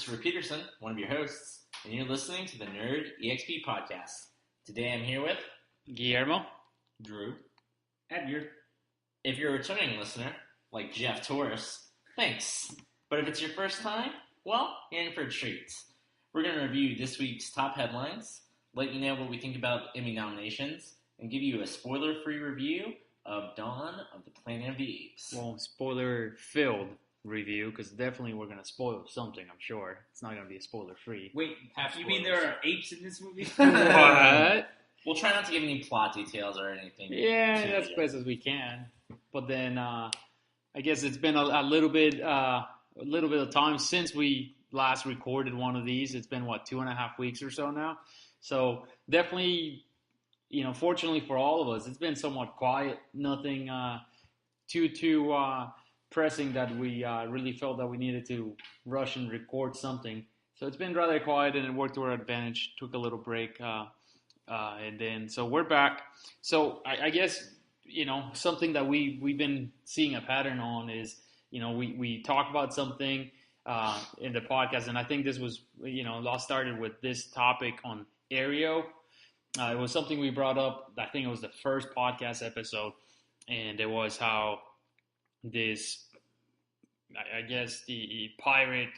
Christopher Peterson, one of your hosts, and you're listening to the NerdEXP podcast. Today I'm here with Guillermo, Drew, Edgar. If you're a returning listener, like Jeff Torres, thanks. But if it's your first time, well, you're in for a treat. We're going to review this week's top headlines, let you know what we think about Emmy nominations, and give you a spoiler-free review of Dawn of the Planet of the Apes. well, spoiler-filled review, because definitely we're going to spoil something, I'm sure. It's not going to be a spoiler-free. Wait, Half you mean spoilers. there are apes in this movie? What? We'll try not to give any plot details or anything. Yeah, too as yet. best as we can. But then I guess it's been a little bit of time since we last recorded one of these. It's been, 2.5 weeks or so now? So definitely, fortunately for all of us, it's been somewhat quiet. Nothing too pressing that we really felt that we needed to rush and record something. So it's been rather quiet, and it worked to our advantage. Took a little break, and then so we're back. So I guess something that we've been seeing a pattern on is we talk about something in the podcast, and I think this was all started with this topic on Aereo. It was something we brought up. I think it was the first podcast episode, and it was how this, I guess, the pirate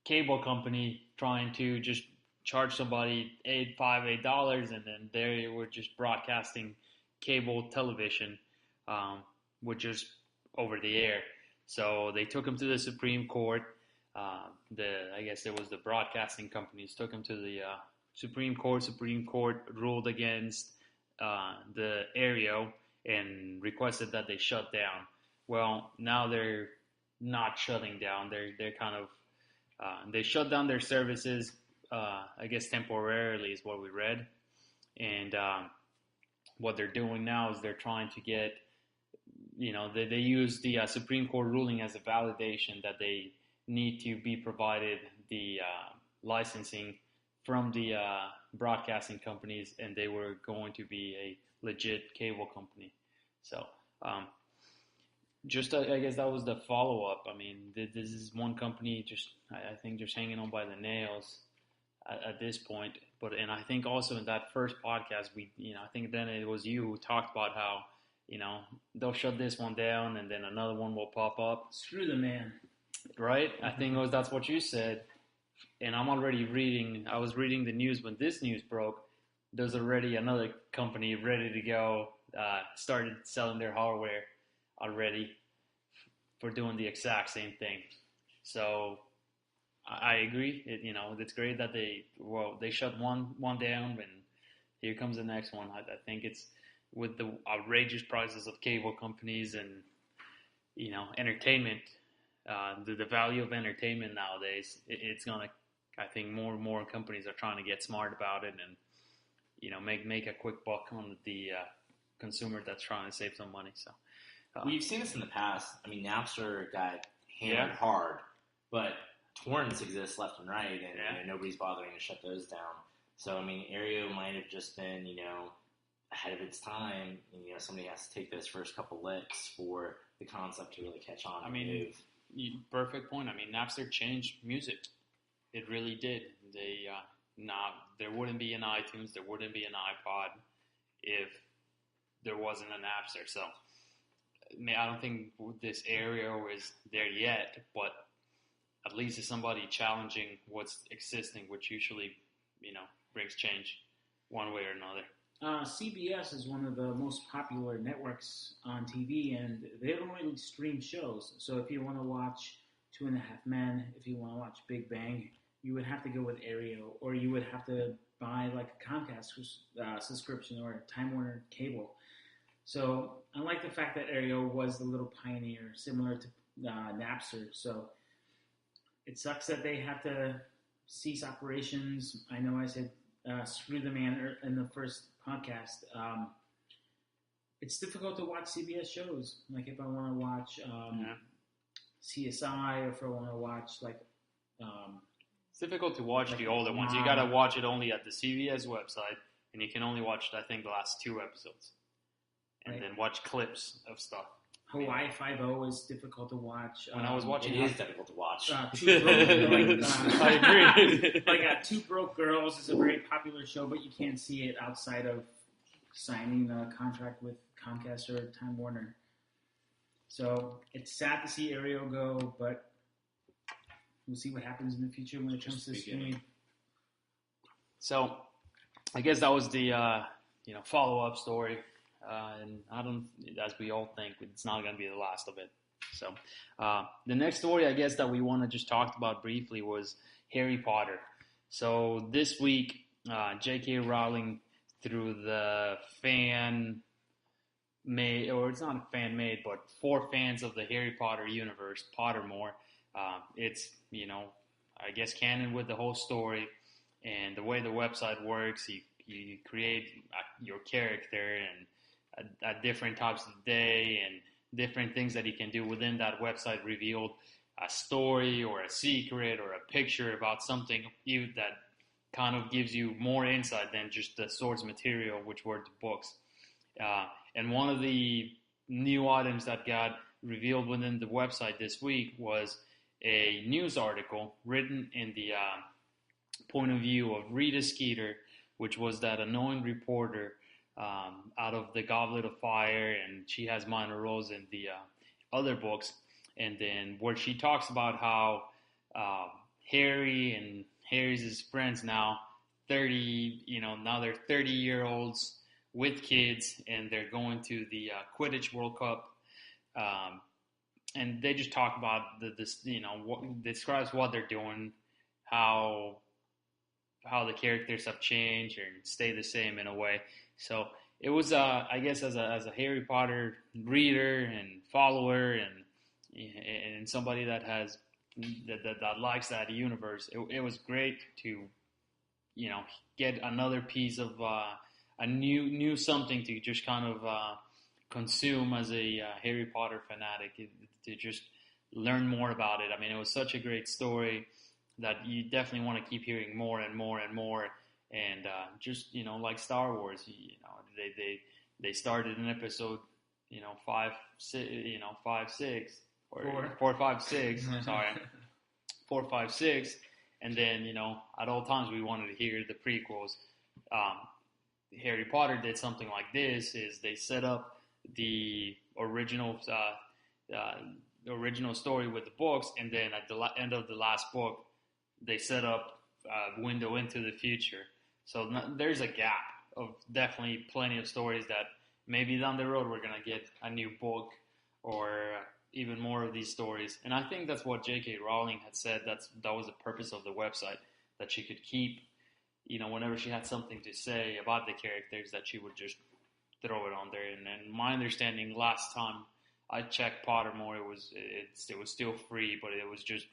cable company trying to just charge somebody $8, and then they were just broadcasting cable television, which is over the air. So they took him to the Supreme Court. I guess it was the broadcasting companies took him to the Supreme Court. Supreme Court ruled against the Aereo and requested that they shut down. Well, now they're not shutting down. They're kind of they shut down their services. I guess temporarily is what we read, and what they're doing now is they're trying to get, they use the Supreme Court ruling as a validation that they need to be provided the licensing from the broadcasting companies, and they were going to be a legit cable company. So I guess that was the follow-up. I mean, this is one company I think just hanging on by the nails at this point. And I think also in that first podcast, I think then it was you who talked about how, they'll shut this one down and then another one will pop up. Screw the man. Right? I think that's what you said. And I was reading the news when this news broke. There's already another company ready to go, started selling their hardware already for doing the exact same thing. So I agree. It's great that they shut one down, and here comes the next one. I think it's with the outrageous prices of cable companies and entertainment, the value of entertainment nowadays. It's gonna. I think more and more companies are trying to get smart about it and make a quick buck on the consumer that's trying to save some money. So We've seen this in the past. I mean, Napster got hammered hard, but torrents exist left and right, and nobody's bothering to shut those down. So, I mean, Aereo might have just been, ahead of its time. Somebody has to take those first couple licks for the concept to really catch on. Perfect point. I mean, Napster changed music. It really did. There wouldn't be an iTunes, there wouldn't be an iPod if there wasn't a Napster. So, I don't think this Aereo is there yet, but at least it's somebody challenging what's existing, which usually, brings change one way or another. CBS is one of the most popular networks on TV, and they don't really stream shows. So if you want to watch Two and a Half Men, if you want to watch Big Bang, you would have to go with Aereo, or you would have to buy like a Comcast subscription or Time Warner cable. So I like the fact that Aereo was the little pioneer, similar to Napster. So it sucks that they have to cease operations. I know I said screw the man in the first podcast. It's difficult to watch CBS shows. Like if I want to watch CSI, or if I want to watch it's difficult to watch the older ones. You gotta watch it only at the CBS website, and you can only watch, I think, the last 2 episodes. And then watch clips of stuff. Hawaii Five-0 is difficult to watch. When I was watching it is difficult to watch. Two broke, I agree. Two Broke Girls is a very popular show, but you can't see it outside of signing a contract with Comcast or Time Warner. So it's sad to see Aereo go, but we'll see what happens in the future when it comes to streaming. So I guess that was the follow-up story. And as we all think, it's not going to be the last of it. So the next story, I guess, that we want to just talk about briefly was Harry Potter. So this week, J.K. Rowling, through the fan-made, or it's not fan-made, but for fans of the Harry Potter universe, Pottermore, it's, I guess, canon with the whole story. And the way the website works, you create your character and at different times of the day and different things that you can do within that website revealed a story or a secret or a picture about something that kind of gives you more insight than just the source material, which were the books. And one of the new items that got revealed within the website this week was a news article written in the point of view of Rita Skeeter, which was that annoying reporter out of the Goblet of Fire, and she has minor roles in the other books. And then where she talks about how Harry and Harry's his friends now, now they're 30-year-olds with kids, and they're going to the Quidditch World Cup. And they just talk about what describes what they're doing, how the characters have changed and stay the same in a way. So it was, I guess, as a Harry Potter reader and follower and somebody that has that likes that universe, it was great to get another piece of a new something to just kind of consume as a Harry Potter fanatic, to just learn more about it. I mean, it was such a great story that you definitely want to keep hearing more and more and more. And just like Star Wars, they started in episode 5, 6, or 4, 5, 6. Sorry, 4, 5, 6, and then at all times we wanted to hear the prequels. Harry Potter did something like this: is they set up the original story with the books, and then at the end of the last book, they set up a window into the future. So there's a gap of definitely plenty of stories that maybe down the road we're going to get a new book or even more of these stories. And I think that's what J.K. Rowling had said. That was the purpose of the website, that she could keep, whenever she had something to say about the characters, that she would just throw it on there. And my understanding, last time I checked Pottermore, it was still free, but it was just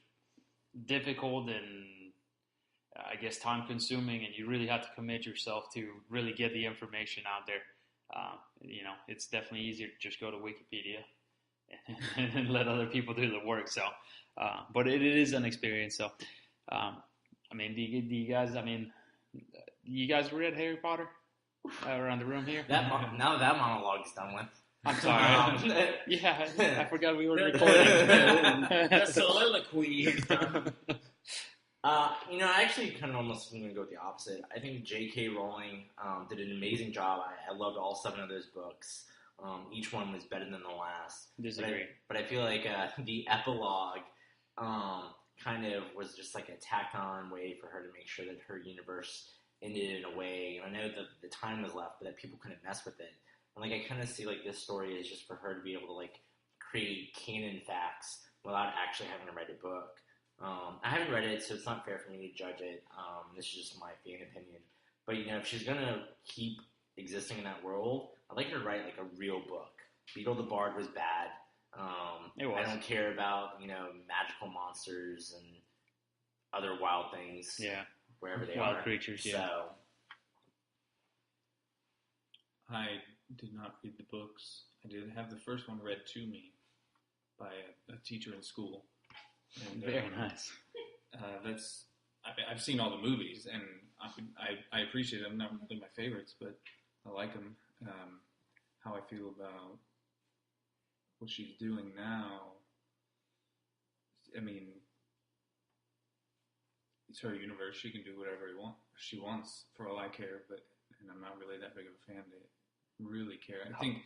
difficult and I guess time consuming, and you really have to commit yourself to really get the information out there. It's definitely easier to just go to Wikipedia and let other people do the work. So, but it is an experience. So, do you guys read Harry Potter around the room here? Now that monologue is done with. I'm sorry. Yeah, I forgot we were recording. The soliloquy is done. I actually kind of almost going to go with the opposite. I think J.K. Rowling did an amazing job. I loved all 7 of those books. Each one was better than the last. Disagree. But I feel like the epilogue kind of was just like a tacked-on way for her to make sure that her universe ended in a way. I know that the time was left, but that people couldn't mess with it. And I kind of see this story is just for her to be able to create canon facts without actually having to write a book. I haven't read it, so it's not fair for me to judge it. This is just my opinion. But, if she's going to keep existing in that world, I'd like her to write, a real book. Beetle the Bard was bad. It was. I don't care about, magical monsters and other wild things. Yeah. Wherever they wild are. Creatures, yeah. So. I did not read the books. I did have the first one read to me by a teacher in school. And, very nice. I've seen all the movies, and I appreciate them. Not really my favorites, but I like them. How I feel about what she's doing now, I mean, it's her universe. She can do whatever she wants, for all I care. And I'm not really that big of a fan to really care. I think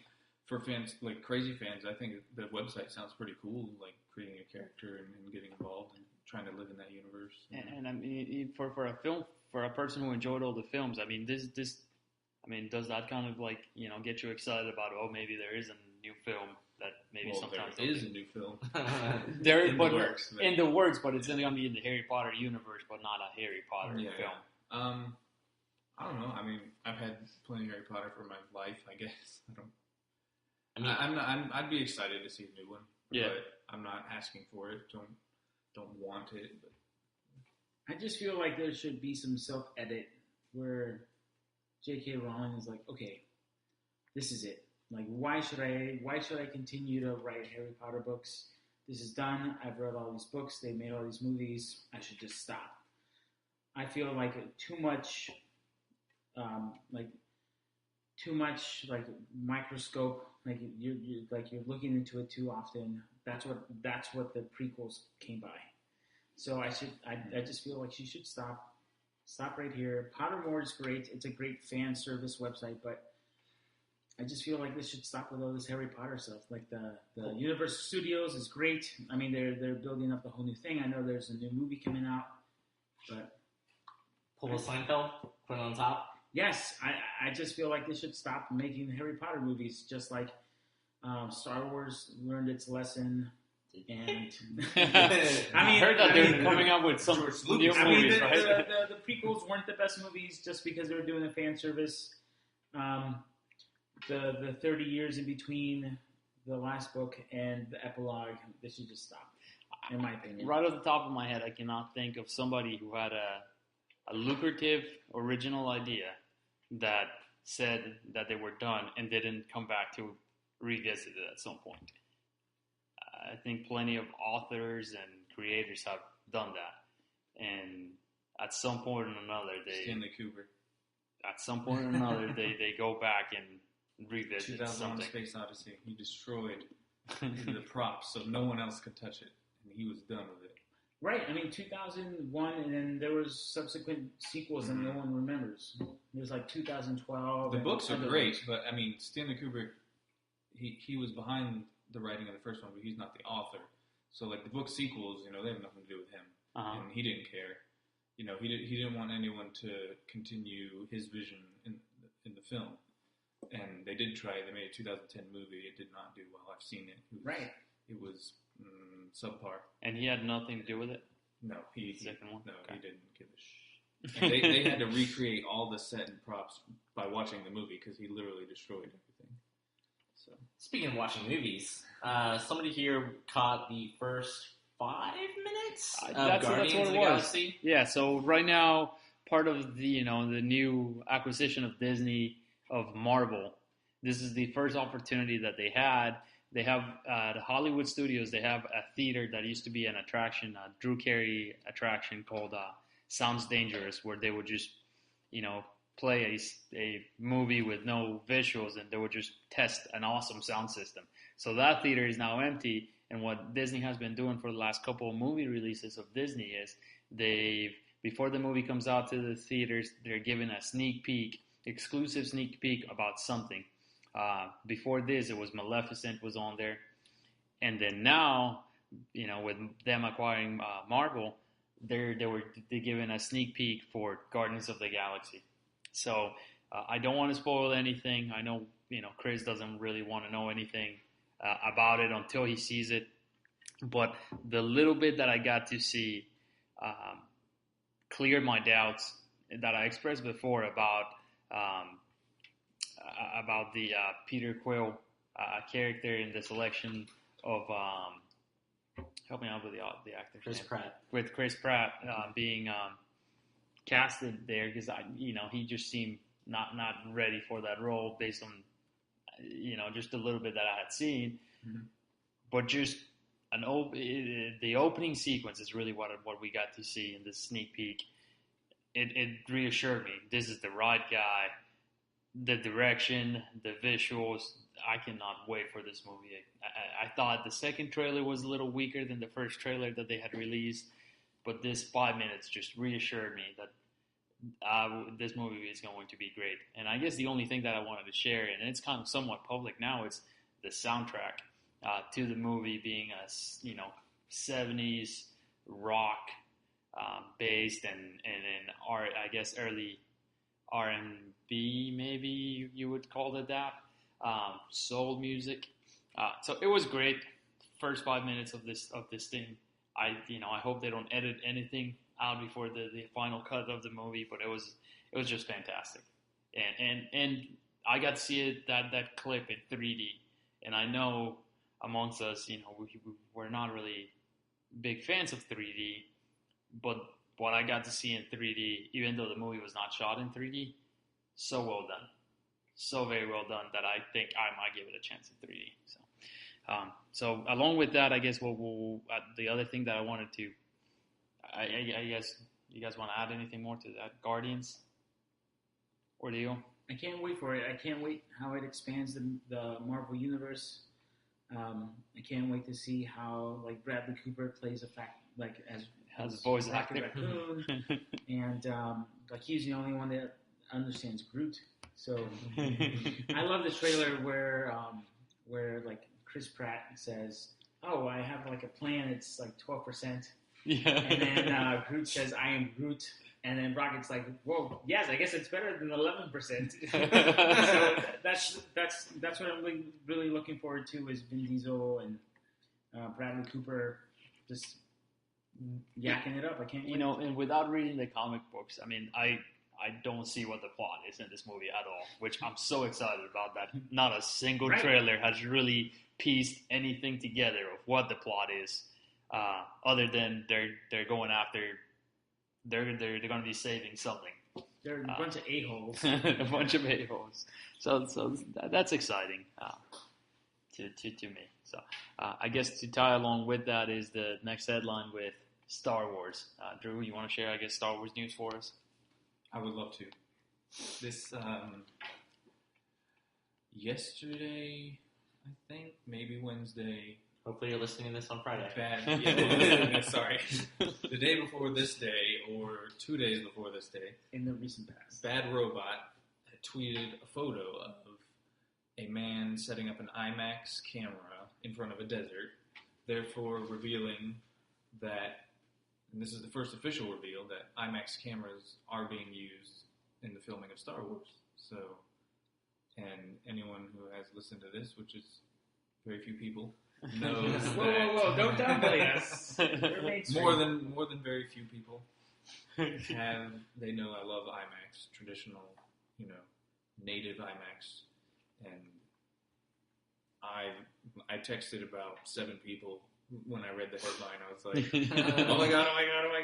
for fans, like crazy fans, I think the website sounds pretty cool, like creating a character and getting involved and trying to live in that universe. And I mean, for a person who enjoyed all the films, I mean, does that kind of like, get you excited about, maybe there is a new film that maybe sometimes there is a new film. In the works, but it's going to be in the Harry Potter universe, but not a Harry Potter film. I don't know. I mean, I've had plenty of Harry Potter for my life, I guess. I'd be excited to see a new one. Yeah. But I'm not asking for it. Don't want it. But I just feel like there should be some self-edit where J.K. Rowling is like, okay, this is it. Like, why should I continue to write Harry Potter books? This is done. I've read all these books. They made all these movies. I should just stop. I feel like too much microscope. Like you're looking into it too often. That's what the prequels came by. So I just feel like she should stop right here. Pottermore is great. It's a great fan service website, but I just feel like this should stop with all this Harry Potter stuff. Like the Universal Studios is great. I mean, they're building up the whole new thing. I know there's a new movie coming out, but pull a Seinfeld, put it on top. Yes, I just feel like they should stop making Harry Potter movies, just like Star Wars learned its lesson. And I heard that they're coming up with some new movies, right? The prequels weren't the best movies just because they were doing a fan service. The 30 years in between the last book and the epilogue, they should just stop, in my opinion. Right off the top of my head, I cannot think of somebody who had a lucrative original idea that said that they were done and didn't come back to revisit it at some point. I think plenty of authors and creators have done that, and at some point or another, Stanley Kubrick. At some point or another, they go back and revisit 2001: Space Odyssey. He destroyed the props, so no one else could touch it, and he was done with it. Right. I mean, 2001, and then there was subsequent sequels, and no one remembers. There's like 2012. The books are great, but I mean, Stanley Kubrick, he was behind the writing of the first one, but he's not the author. So like the book sequels, they have nothing to do with him, and he didn't care. He didn't want anyone to continue his vision in the film. And they did try. They made a 2010 movie. It did not do well. I've seen it. It was subpar. And he had nothing to do with it? No. Second one? No, okay. He didn't give a shit. And they had to recreate all the set and props by watching the movie because he literally destroyed everything. So, speaking of watching movies, somebody here caught the first 5 minutes of Guardians of the Galaxy. Yeah, so right now, part of the the new acquisition of Disney of Marvel, this is the first opportunity that they had. They have the Hollywood Studios. They have a theater that used to be an attraction, a Drew Carey attraction called Sounds Dangerous, where they would just play a movie with no visuals, and they would just test an awesome sound system. So that theater is now empty, and what Disney has been doing for the last couple of movie releases of Disney is before the movie comes out to the theaters, they're giving a exclusive sneak peek about something. Before this, it was Maleficent was on there, and then now, with them acquiring Marvel, they're giving a sneak peek for Guardians of the Galaxy. So I don't want to spoil anything. I know Chris doesn't really want to know anything about it until he sees it, but the little bit that I got to see cleared my doubts that I expressed before about the Peter Quill character in the selection of help me out with the actor Chris Pratt being casted there, because he just seemed not ready for that role based on just a little bit that I had seen. Mm-hmm. But just the opening sequence is really what we got to see in this sneak peek. It reassured me this is the right guy. The direction, the visuals, I cannot wait for this movie. I thought the second trailer was a little weaker than the first trailer that they had released, but this 5 minutes just reassured me that this movie is going to be great. And I guess the only thing that I wanted to share, and it's kind of somewhat public now, is the soundtrack to the movie being a 70s rock based and art, I guess early R&B, maybe you would call it that, soul music. So it was great. First 5 minutes of this thing. I hope they don't edit anything out before the final cut of the movie, but it was just fantastic. And I got to see it that clip in 3D, and I know amongst us, we're not really big fans of 3D, but what I got to see in 3D, even though the movie was not shot in 3D, so well done. So very well done that I think I might give it a chance in 3D. So along with that, I guess we'll the other thing that I wanted to, I guess you guys want to add anything more to that? Guardians ordeal? I can't wait for it. I can't wait how it expands the Marvel Universe. I can't wait to see how Bradley Cooper plays as a voice Rocket actor, Raccoon, and he's the only one that understands Groot. So I love the trailer where Chris Pratt says, "Oh, I have a plan. It's 12%." Yeah. And then Groot says, "I am Groot." And then Rocket's like, "Whoa, yes, I guess it's better than 11%." So that's what I'm really looking forward to is Vin Diesel and Bradley Cooper just yakking it up. I can't wait. And without reading the comic books, I mean, I don't see what the plot is in this movie at all, which I'm so excited about that not a single trailer has really pieced anything together of what the plot is, other than they're going after, they're going to be saving something. They're a bunch of a-holes. A bunch of a-holes. So that's exciting to me. So I guess to tie along with that is the next headline with Star Wars. Drew, you want to share, I guess, Star Wars news for us? I would love to. This, yesterday, I think, maybe Wednesday. Hopefully you're listening to this on Friday. Sorry. The day before this day, or 2 days before this day. In the recent past. Bad Robot had tweeted a photo of a man setting up an IMAX camera in front of a desert, therefore revealing that, and this is the first official reveal, that IMAX cameras are being used in the filming of Star Wars. So, and anyone who has listened to this, which is very few people, knows whoa, don't downplay us. More than very few people they know I love IMAX, traditional, native IMAX, and I texted about 7 people when I read the headline. I was like, oh my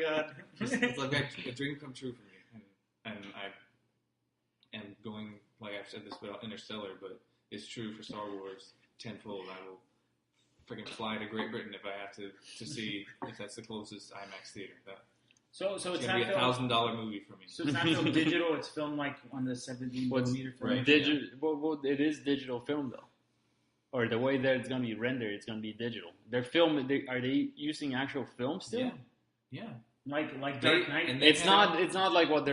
god. It's like a dream come true for me. And I am going, like I've said this about Interstellar, but it's true for Star Wars tenfold. I will freaking fly to Great Britain if I have to see if that's the closest IMAX theater. So it's going to be a $1,000 movie for me. So it's not filmed digital, it's filmed on the 70 millimeter film. Right. Well, it is digital film though. Or the way that it's going to be rendered, it's going to be digital. They're filming. Are they using actual film still? Yeah. Like Dark Knight. It's not like what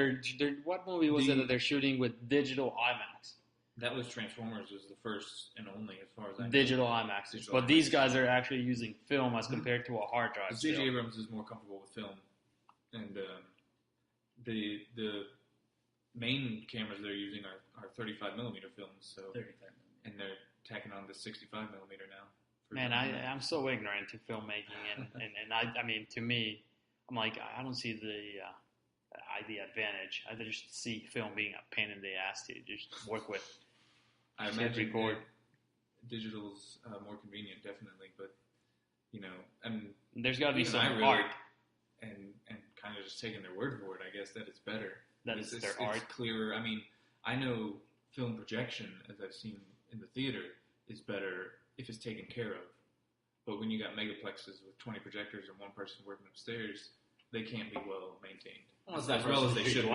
what movie was it that they're shooting with digital IMAX? That was Transformers. Was the first and only, as far as I know. Digital IMAX. But these guys are actually using film as compared to a hard drive. J.J. Abrams is more comfortable with film, and the main cameras they're using are 35 millimeter films. So 35 millimeter. And they're tacking on the 65 millimeter now. Man, I'm so ignorant to filmmaking, and I mean, to me, I'm like, I don't see the advantage. I just see film being a pain in the ass to just work with. I imagine record. Digital's more convenient, definitely, but there's got to be some art, and kind of just taking their word for it. I guess that it's better. That it's their art. It's clearer. I mean, I know film projection, as I've seen in the theater, is better if it's taken care of. But when you got megaplexes with 20 projectors and one person working upstairs, they can't be well maintained. Well, as well as they should.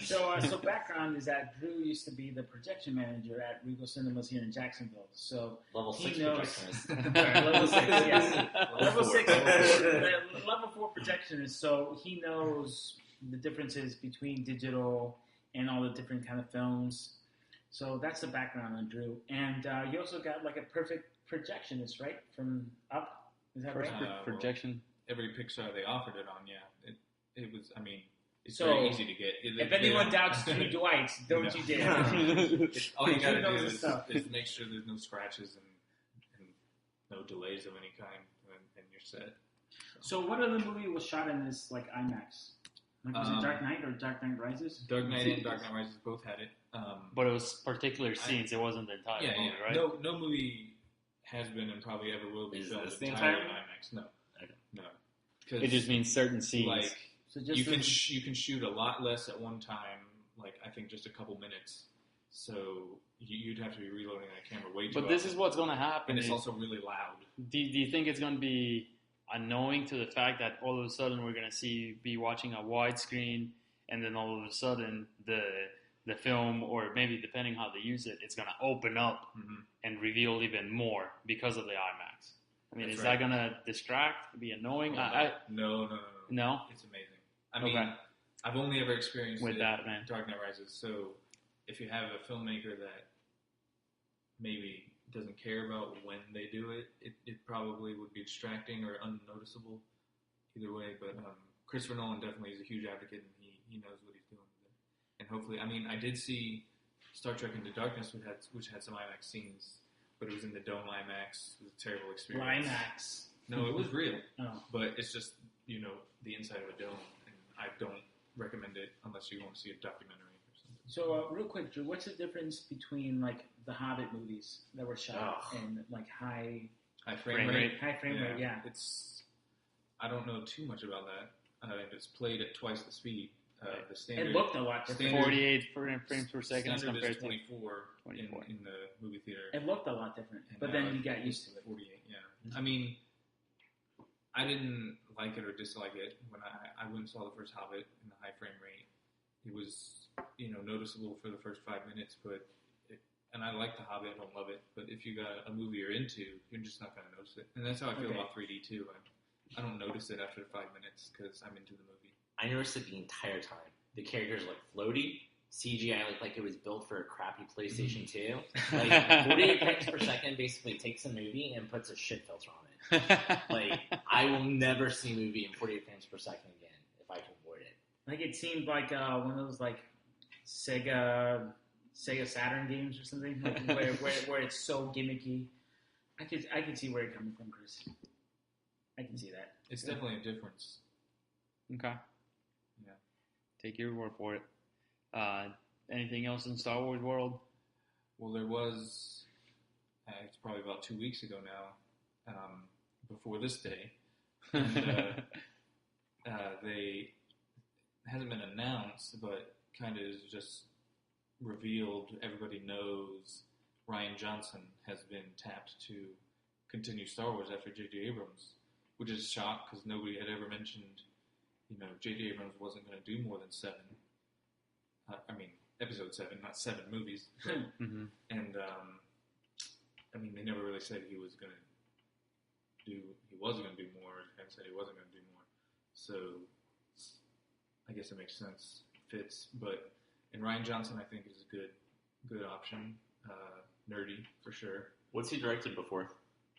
So background is that Drew used to be the projection manager at Regal Cinemas here in Jacksonville. So level 6 projectionist. Level 6, yes. Level 6. Level 4 projectionist. So he knows the differences between digital and all the different kind of films. So that's the background on Drew. And you also got like a perfect projectionist, right? From Up. Is that right? Projection. Every Pixar they offered it on, yeah. It was, I mean, it's so, very easy to get. If anyone doubts Drew Dwight, don't you dare. All you gotta do is make sure there's no scratches and no delays of any kind, and you're set. So what other movie was shot in this like IMAX? Like, was it Dark Knight or Dark Knight Rises? Dark Knight and Dark Knight Rises both had it. But it was particular scenes. It wasn't the entire movie, right? No movie has been and probably ever will be filmed entirely in IMAX. No. It just means certain scenes. Like, so just you can shoot a lot less at one time. Like, I think just a couple minutes. So you'd have to be reloading that camera way too often. But this is what's going to happen. And it's also really loud. Do you think it's going to be annoying to the fact that all of a sudden we're going to be watching a widescreen, and then all of a sudden the film, or maybe depending how they use it, it's going to open up and reveal even more because of the IMAX? I mean, is that going to distract, be annoying? No. It's amazing. I mean, I've only ever experienced with it that, man. Dark Knight Rises. So if you have a filmmaker that maybe doesn't care about when they do it, it probably would be distracting or unnoticeable either way. But Christopher Nolan definitely is a huge advocate, and he knows what he's doing with it. And hopefully, I mean, I did see Star Trek Into Darkness, which had some IMAX scenes, but it was in the Dome IMAX. It was a terrible experience. IMAX. No, it was real. Oh. But it's just, the inside of a dome, and I don't recommend it unless you want to see a documentary or something. So, real quick, Drew, what's the difference between, like, the Hobbit movies that were shot in, like, high frame rate? High frame rate, yeah. I don't know too much about that. It's played at twice the speed. The standard, it looked a lot different. 48 frames per second as compared to 24 in the movie theater. It looked a lot different, but then you got used to it. 48, yeah. Mm-hmm. I mean, I didn't like it or dislike it when I went and saw the first Hobbit in the high frame rate. It was, noticeable for the first 5 minutes, and I like the Hobbit, I don't love it, but if you got a movie you're into, you're just not going to notice it. And that's how I feel about 3D too. I don't notice it after 5 minutes because I'm into the movie. I noticed it the entire time. The characters look floaty. CGI looked like it was built for a crappy PlayStation 2. Like, 48 frames per second basically takes a movie and puts a shit filter on it. Like, I will never see a movie in 48 frames per second again if I can avoid it. Like, it seemed like one of those, like, Sega Saturn games or something, like, where it's so gimmicky. I can see where you're coming from, Chris. I can see that. It's definitely a difference. Okay. Yeah. Take your word for it. Anything else in Star Wars world? Well, there was, it's probably about 2 weeks ago now, before this day, and they, hasn't been announced, but kind of is just revealed, everybody knows Rian Johnson has been tapped to continue Star Wars after J.J. Abrams, which is a shock because nobody had ever mentioned, J.J. Abrams wasn't going to do more than 7. Episode 7, not 7 movies. But, and, they never really said he was going to do more, and said he wasn't going to do more. So, I guess it makes sense, fits. But, and Rian Johnson, I think, is a good option. Nerdy, for sure. What's he directed before?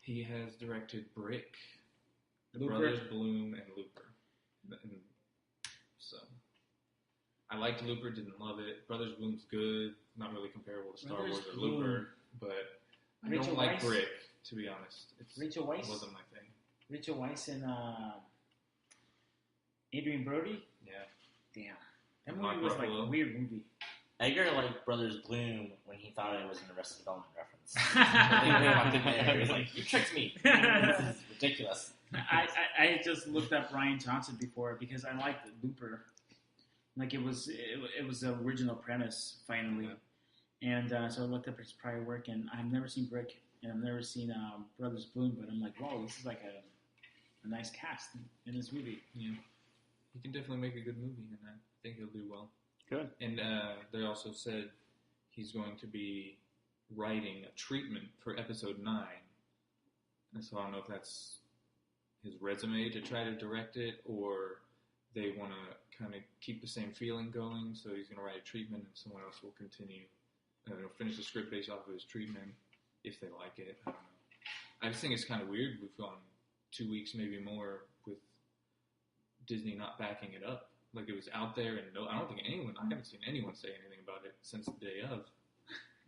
He has directed Brick, The Looper. Brothers Bloom, and Looper. And so, I liked Looper, didn't love it. Brothers Bloom's good, not really comparable to Star Brothers Wars or Bloom. Looper, but I Rachel don't like Weisz? Brick, to be honest. Rachel Weisz? It wasn't my thing. Rachel Weisz and Adrian Brody? Yeah. Damn. That Mark movie was like Ruffalo. a weird movie. Edgar liked Brothers Bloom when he thought it was an Arrested Development reference. When they walked in there, he was like, "You tricked me. This is ridiculous." I just looked up Rian Johnson before because I liked Looper. Like it was the original premise finally, and so I looked up his prior work, and I've never seen Brick, and I've never seen Brothers Bloom, but I'm like, whoa, this is like a nice cast in this movie. Yeah. He can definitely make a good movie, and I think he'll do well. Good. And they also said he's going to be writing a treatment for episode 9. And so I don't know if that's his resume to try to direct it, or they want to kind of keep the same feeling going. So he's going to write a treatment, and someone else will continue. Finish the script based off of his treatment if they like it. I don't know. I just think it's kind of weird. We've gone 2 weeks, maybe more, with Disney not backing it up. Like, it was out there, and I haven't seen anyone say anything about it since the day of.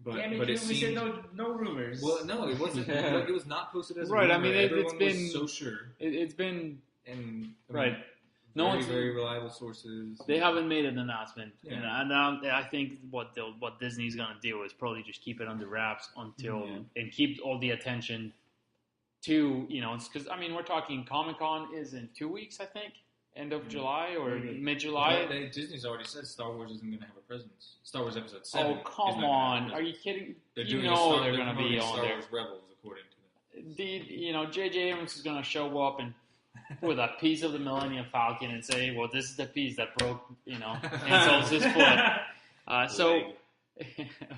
But, yeah, but it seemed... no rumors. Well, no, it wasn't. Like, it was not posted as a right. rumor. I mean, Everyone it's been was so sure. It's been and right. No one's very reliable sources. They haven't made an announcement, and I think what Disney's gonna do is probably just keep it under wraps until and keep all the attention to because I mean we're talking Comic-Con is in 2 weeks, I think, end of July or mid-July. Disney's already said Star Wars isn't gonna have a presence. Star Wars Episode 7. Oh come on, are you kidding? They're they're gonna be on Star there. Wars Rebels, according to them. J.J. Abrams is gonna show up and with a piece of the Millennium Falcon and say, well, this is the piece that broke, Ansel's foot. So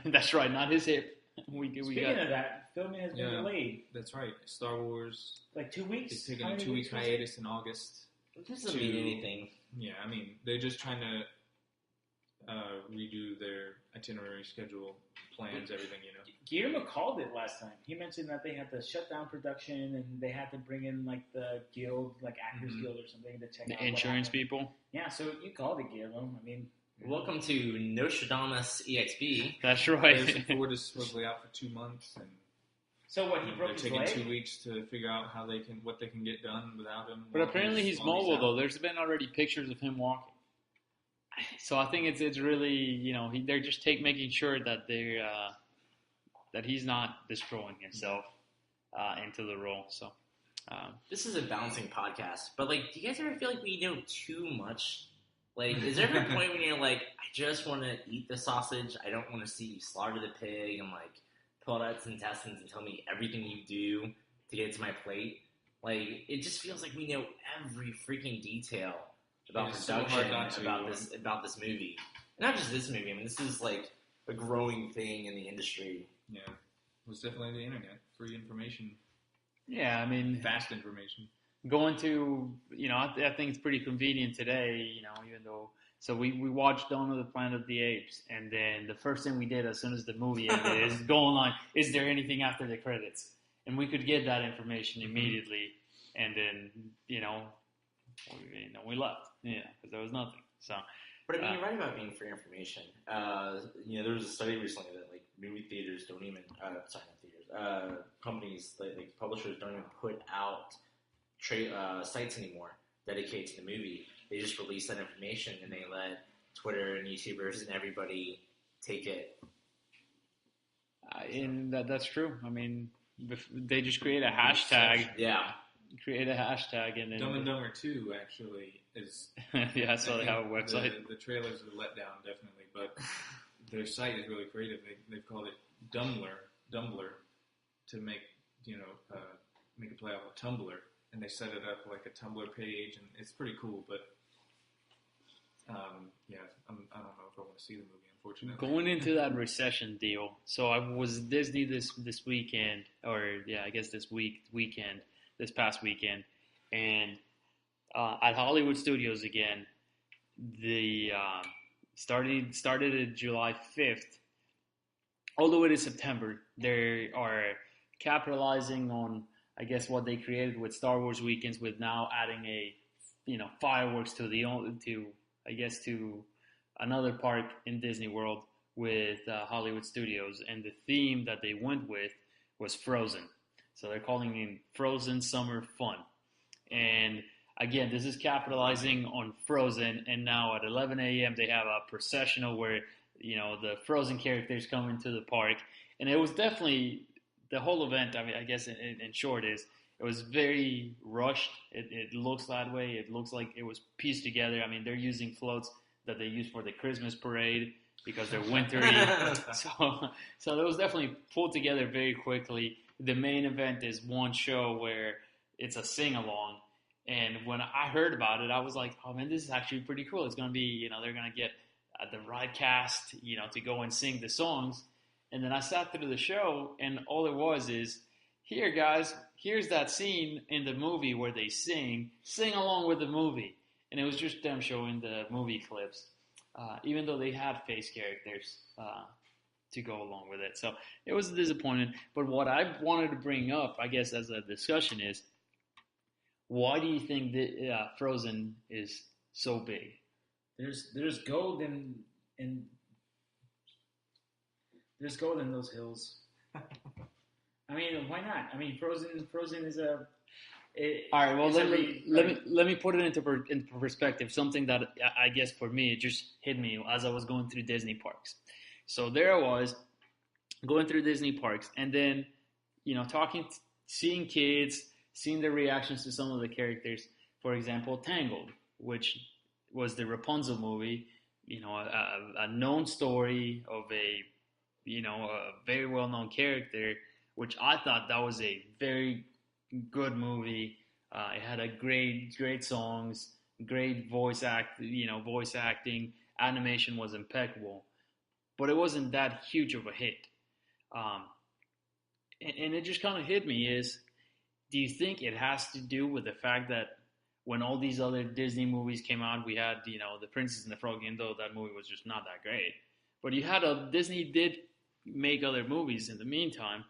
that's right, not his hip. Speaking of that, filming has been delayed. That's right. Star Wars. Like 2 weeks? It's taking a 2 week hiatus in August. It doesn't mean anything. Yeah, I mean, they're just trying to redo their itinerary schedule, plans, everything, Guillermo called it last time. He mentioned that they had to shut down production and they had to bring in like the guild, like Actors Guild or something to check out the insurance people. Yeah, so you called it, Guillermo. I mean, welcome to Nostradamus EXP. That's right. Harrison Ford is supposedly out for 2 months, and so what? He broke his leg. They're taking 2 weeks to figure out what they can get done without him. But apparently he's mobile though. There's been already pictures of him walking. So I think it's really they're just making sure that they that he's not destroying himself into the role. So this is a balancing podcast, but do you guys ever feel like we know too much? Like, is there ever a point when you're like, I just want to eat the sausage, I don't want to see you slaughter the pig and pull out its intestines and tell me everything you do to get it to my plate? Like, it just feels like we know every freaking detail about production, about this movie. And not just this movie. I mean, this is a growing thing in the industry. Yeah, it was definitely the internet, free information. Yeah, I mean, fast information. Going to, I think it's pretty convenient today. Even though. So we watched Dawn of the Planet of the Apes, and then the first thing we did as soon as the movie ended is go online. Is there anything after the credits? And we could get that information immediately, and then we left. Yeah, because there was nothing. So, but I mean, you're right about being free information. There was a study recently that movie theaters don't even, companies like publishers don't even put out sites anymore dedicated to the movie. They just release that information and they let Twitter and YouTubers and everybody take it. And that's true. I mean, they just create a hashtag. Yeah. Create a hashtag and then Dumb and Dumber 2 actually is. Yeah, so they have a website. The trailers are let down definitely, but their site is really creative. They've called it Dumbler to make make a play off of Tumblr, and they set it up like a Tumblr page, and it's pretty cool. But I don't know if I want to see the movie, unfortunately. Going into that recession deal, so I was Disney this weekend, I guess this past weekend, and at Hollywood Studios again, the started at July 5th, all the way to September. They are capitalizing on, I guess, what they created with Star Wars weekends, with now adding fireworks to another park in Disney World with Hollywood Studios, and the theme that they went with was Frozen. So they're calling it Frozen Summer Fun. And again, this is capitalizing on Frozen, and now at 11 a.m. they have a processional where, the Frozen characters come into the park. And it was definitely, the whole event, I mean, I guess in short it was very rushed. It looks that way. It looks like it was pieced together. I mean, they're using floats that they use for the Christmas parade because they're wintry. So it was definitely pulled together very quickly. The main event is one show where it's a sing-along. And when I heard about it, I was like, oh, man, this is actually pretty cool. It's going to be, they're going to get the right cast, to go and sing the songs. And then I sat through the show, and all it was is, here, guys, here's that scene in the movie where they sing along with the movie. And it was just them showing the movie clips, even though they had face characters to go along with it. So it was a disappointment. But what I wanted to bring up, I guess, as a discussion is, why do you think that Frozen is so big? There's gold in there's gold in those hills. I mean, why not? I mean, Frozen is a. All right. Well, let me put it into perspective. Something that I guess for me it just hit me as I was going through Disney parks. So there I was going through Disney parks, and then seeing kids, seeing their reactions to some of the characters. For example, Tangled, which was the Rapunzel movie. A known story of a very well-known character, which I thought that was a very good movie. It had a great songs, great voice acting. Animation was impeccable, but it wasn't that huge of a hit. And it just kind of hit me is, do you think it has to do with the fact that when all these other Disney movies came out, we had, The Princess and the Frog, even though that movie was just not that great. But Disney did make other movies in the meantime.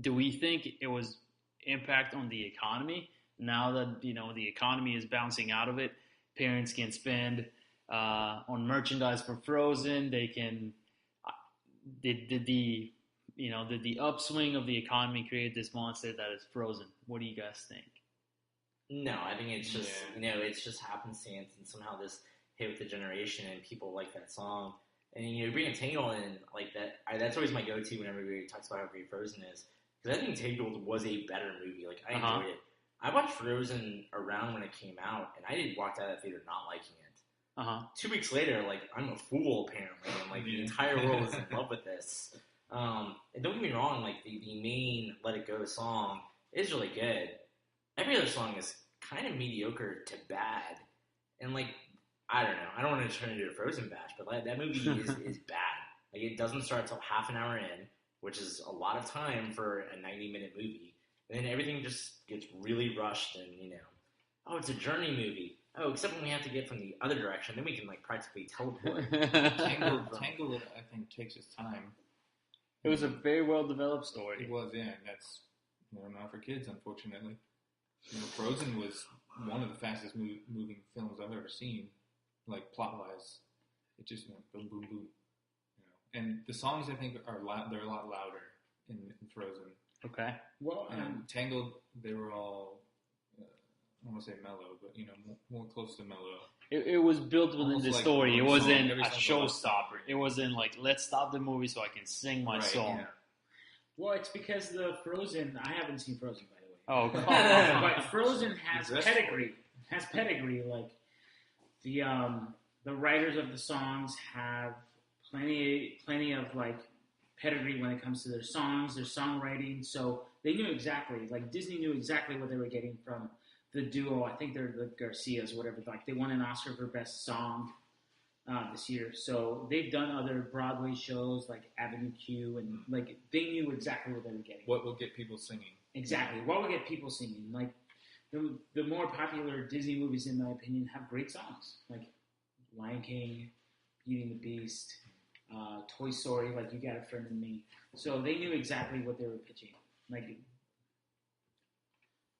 Do we think it was impact on the economy? Now that, the economy is bouncing out of it, parents can spend on merchandise for Frozen. They can, did the upswing of the economy create this monster that is Frozen? What do you guys think? No, I think it's just, it's just happenstance, and somehow this hit with the generation, and people like that song. And, bring Tangled in like that, that's always my go-to whenever everybody talks about how great Frozen is. Because I think Tangled was a better movie. Like, I enjoyed it. I watched Frozen around when it came out, and I didn't walk out of the theater not liking it. 2 weeks later, like, I'm a fool, apparently, and, like, the entire world is in love with this. And don't get me wrong, like, the main Let It Go song is really good. Every other song is kind of mediocre to bad. And, like, I don't know. I don't want to turn it into a Frozen bash, but like, that movie is bad. Like, it doesn't start until half an hour in, which is a lot of time for a 90-minute movie. And then everything just gets really rushed and, oh, it's a journey movie. Oh, except when we have to get from the other direction, then we can, like, practically teleport. Tangled, I think, takes its time. It was a very well-developed story. It was, yeah. And that's not for kids, unfortunately. Frozen was one of the fastest moving films I've ever seen, like plot-wise. It just went boom, boom, boom. And the songs, I think, they're a lot louder in Frozen. Okay. Well, Tangled, they were all, I don't want to say mellow, but, more close to mellow. It was built within the story. It wasn't a showstopper. It wasn't like, let's stop the movie so I can sing my song. Yeah. Well, it's because the Frozen, I haven't seen Frozen, by the way. Oh, come on. But Frozen has pedigree. Like, the writers of the songs have plenty of, like, pedigree when it comes to their songs, their songwriting. So they knew exactly, like, Disney knew exactly what they were getting from the duo. I think they're the Garcias, whatever. Like, they won an Oscar for Best Song this year. So they've done other Broadway shows like Avenue Q, and, like, they knew exactly what they were getting. What will get people singing? Exactly. What will get people singing? Like, the more popular Disney movies, in my opinion, have great songs. Like Lion King, Beauty and the Beast, Toy Story, like You Got a Friend in Me. So they knew exactly what they were pitching. Like,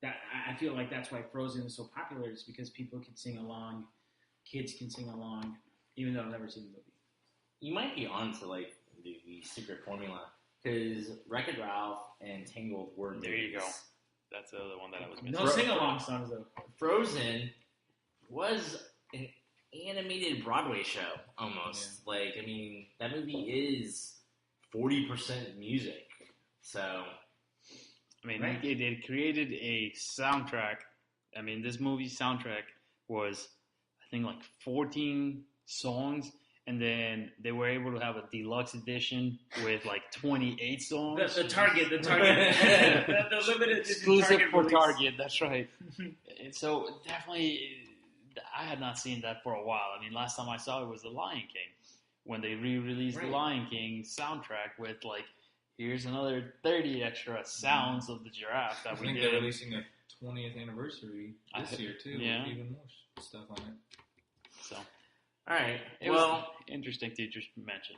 that, I feel like that's why Frozen is so popular, is because people can sing along, kids can sing along, even though I've never seen the movie. You might be on to, like, the secret formula, because Wreck-It Ralph and Tangled were movies. There you go. That's the other one that I was missing. No sing-along songs, though. Frozen was an animated Broadway show, almost. Yeah. Like, I mean, that movie is 40% music. So, I mean, right? It created a soundtrack. I mean, this movie's soundtrack was, I think, like 14 songs. And then they were able to have a deluxe edition with like 28 songs. The Target. the limited exclusive Target for release. Target. That's right. And so definitely, I had not seen that for a while. I mean, last time I saw it was The Lion King, when they re-released The Lion King soundtrack with like, here's another 30 extra sounds of the giraffe that we did. I think they're releasing a 20th anniversary this year too, with even more stuff on it. So, all right. It was interesting to just mention.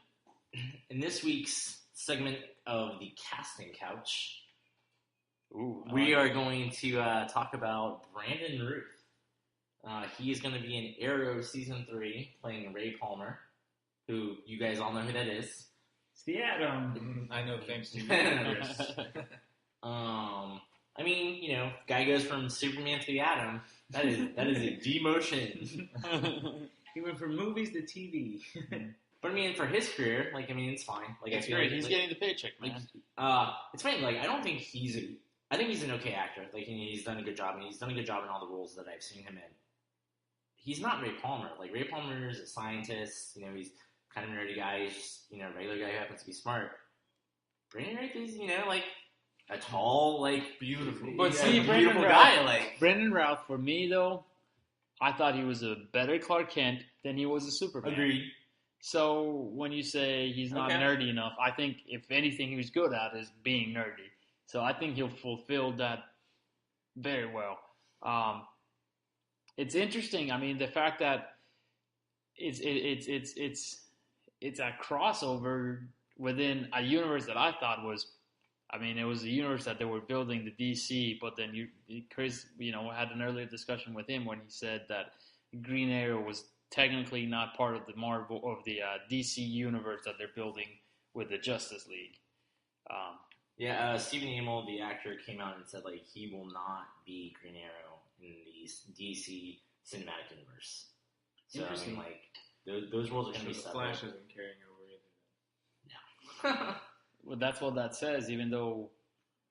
In this week's segment of the Casting Couch, we are going to talk about Brandon Ruth. He is going to be in Aereo Season 3, playing Ray Palmer, who you guys all know who that is. It's the Atom. I know, thanks to you, Chris. I mean, you know, guy goes from Superman to the Atom. That is a demotion. He went from movies to TV. But I mean, for his career, like, I mean, it's fine. Like, it's great. He's getting the paycheck, man. It's funny. Like, I think he's an okay actor. Like, he's done a good job, and he's done a good job in all the roles that I've seen him in. He's not Ray Palmer. Like, Ray Palmer is a scientist. You know, he's kind of a nerdy guy. He's just, you know, a regular guy who happens to be smart. Brandon Ruth is, you know, like a tall, like, beautiful. But see, Brandon Routh, for me though, I thought he was a better Clark Kent than he was a Superman. Agreed. So when you say he's not nerdy enough, I think if anything he was good at is being nerdy. So I think he'll fulfill that very well. It's interesting. I mean, the fact that it's a crossover within a universe that I thought was, I mean, it was a universe that they were building the DC, but then Chris, you know, had an earlier discussion with him when he said that Green Arrow was technically not part of the DC universe that they're building with the Justice League. Stephen Amell, the actor, came out and said like he will not be Green Arrow in the DC cinematic universe. So I mean, like those roles are going to be separate. Flash isn't carrying over either. No. Well, that's what that says. Even though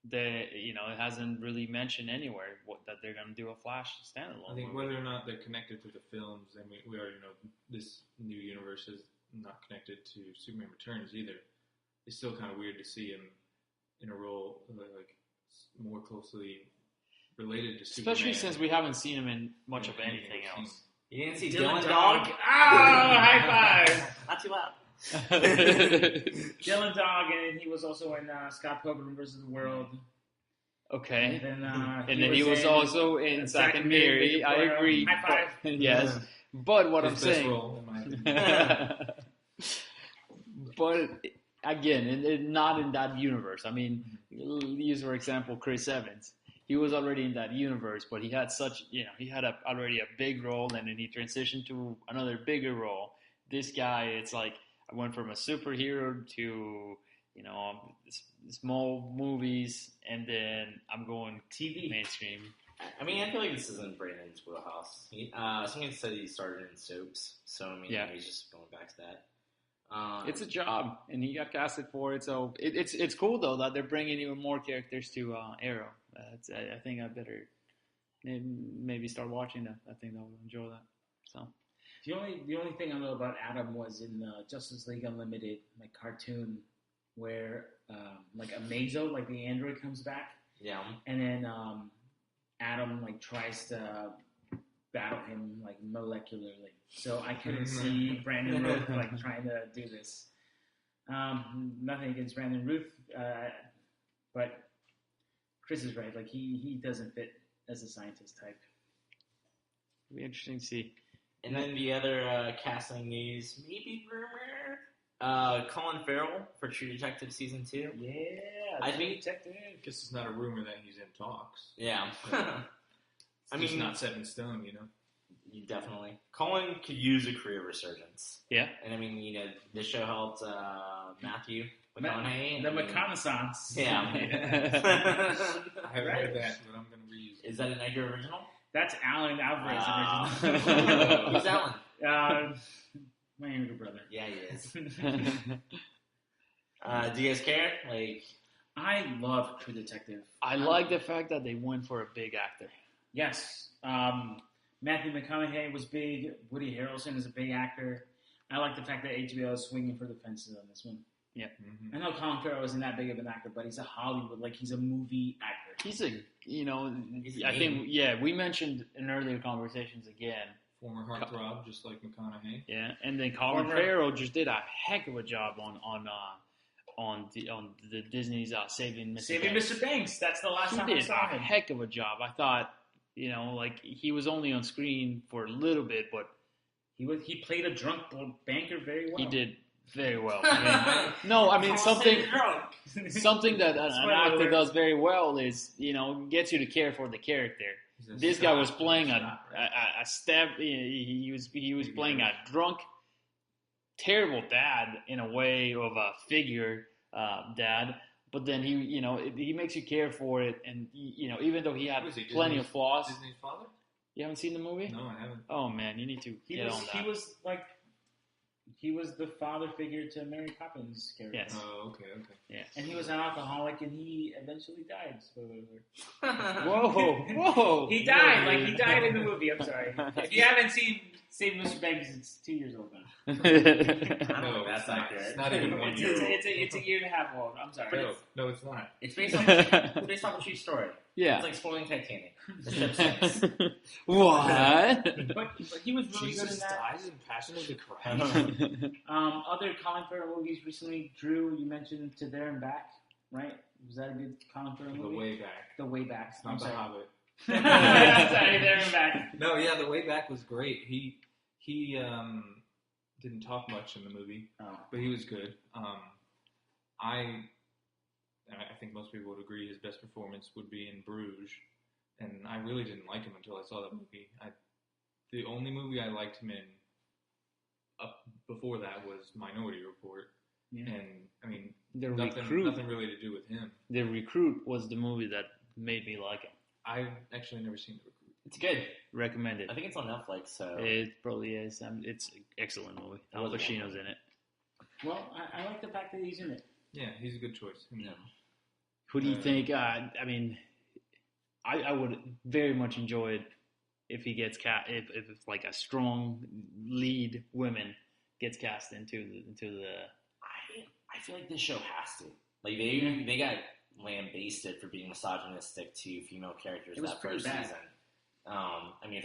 it hasn't really mentioned anywhere that they're going to do a Flash standalone. I think whether or not they're connected to the films, and we already know this new universe is not connected to Superman Returns either. It's still kind of weird to see him in a role like more closely related to Superman. Especially since we haven't seen him in much of anything else. You didn't see Dylan Dog? Oh, high five! Not too loud. Dylan Dog, and he was also in Scott Pilgrim vs. the World. Okay. And then he was also in Zack and Miri. I agree. High five. Yes. But what I'm saying... role, in my opinion. But, again, not in that universe. I mean, use, for example, Chris Evans. He was already in that universe, but he had already a big role, and then he transitioned to another bigger role. This guy, it's like, I went from a superhero to, small movies, and then I'm going TV mainstream. I mean, I feel like this isn't Brandon's wheelhouse. Someone said he started in soaps, so I mean, he's just going back to that. It's a job, and he got casted for it, so it's cool though that they're bringing even more characters to Aereo. I think I better maybe start watching that. I think I'll enjoy that. So the only thing I know about Adam was in Justice League Unlimited, like cartoon, where like Amazo, like the android, comes back. Yeah. And then Adam like tries to battle him like molecularly. So I couldn't see Brandon Ruth like trying to do this. Nothing against Brandon Ruth, but Chris is right. Like he doesn't fit as a scientist type. It'll be interesting to see. And then the other casting news, maybe rumor, Colin Farrell for True Detective Season 2. Yeah, I think Detective. I guess it's not a rumor that he's in talks. Yeah. I mean, it's not set in stone, Definitely. Colin could use a career resurgence. Yeah. And I mean, this show helped Matthew McConaughey. The reconnaissance. Yeah. I haven't heard that, but I'm going to reuse it. Is that an Edgar original? That's Alan Alvarez original. Who's Alan? My younger brother. Yeah, he is. Do you guys care? I love True Detective. I like the fact that they went for a big actor. Yes. Matthew McConaughey was big. Woody Harrelson is a big actor. I like the fact that HBO is swinging for the fences on this one. Yeah. Mm-hmm. I know Colin Farrell isn't that big of an actor, but he's a Hollywood, he's a movie actor. He's we mentioned in earlier conversations again, Former heartthrob, just like McConaughey. Yeah, and then Colin Farrell just did a heck of a job on the Disney's Saving Mr. Banks. Mr. Banks. That's the last time I saw him. He did a heck of a job. I thought, like he was only on screen for a little bit, but he played a drunk banker very well. He did very well. Something that an actor does very well is, gets you to care for the character. This guy was playing a stab. He was playing a drunk, terrible dad in a way of a figure dad. But then he makes you care for it, and even though he had plenty of flaws. Disney's father? You haven't seen the movie? No, I haven't. Oh man, you need to get on that. He was the father figure to Mary Poppins' character. Yes. Oh, okay. Yeah. And he was an alcoholic, and he eventually died. Whoa! He died. He died in the movie. I'm sorry. If you haven't seen Saving Mr. Banks, it's 2 years old now. No, that's not good. It's not even 1 year old. It's a year and a half old. I'm sorry. No, it's not. It's based off a true story. Yeah. It's like spoiling Titanic. Step 6. What? But he was really good in that. Dies in Passion of the Christ. Other Colin Farrell movies recently. Drew, you mentioned To There and Back, right? Was that a good Colin Farrell movie? The Way Back. The Way Back. It's not The Hobbit. Sorry, There and Back. No, yeah, The Way Back was great. He didn't talk much in the movie, but he was good. I think most people would agree his best performance would be in Bruges, and I really didn't like him until I saw that movie. The only movie I liked him in up before that was Minority Report, and nothing really to do with him. The Recruit was the movie that made me like him. I've actually never seen The Recruit. It's good. Recommend it. I think it's on Netflix, so... It probably is. It's an excellent movie. Al Pacino's in it. Well, I like the fact that he's in it. Yeah, he's a good choice. Yeah. Who do you think? I would very much enjoy it if he gets if like a strong lead woman gets cast into the. I feel like this show has to. Like they got lambasted for being misogynistic to female characters that first season. If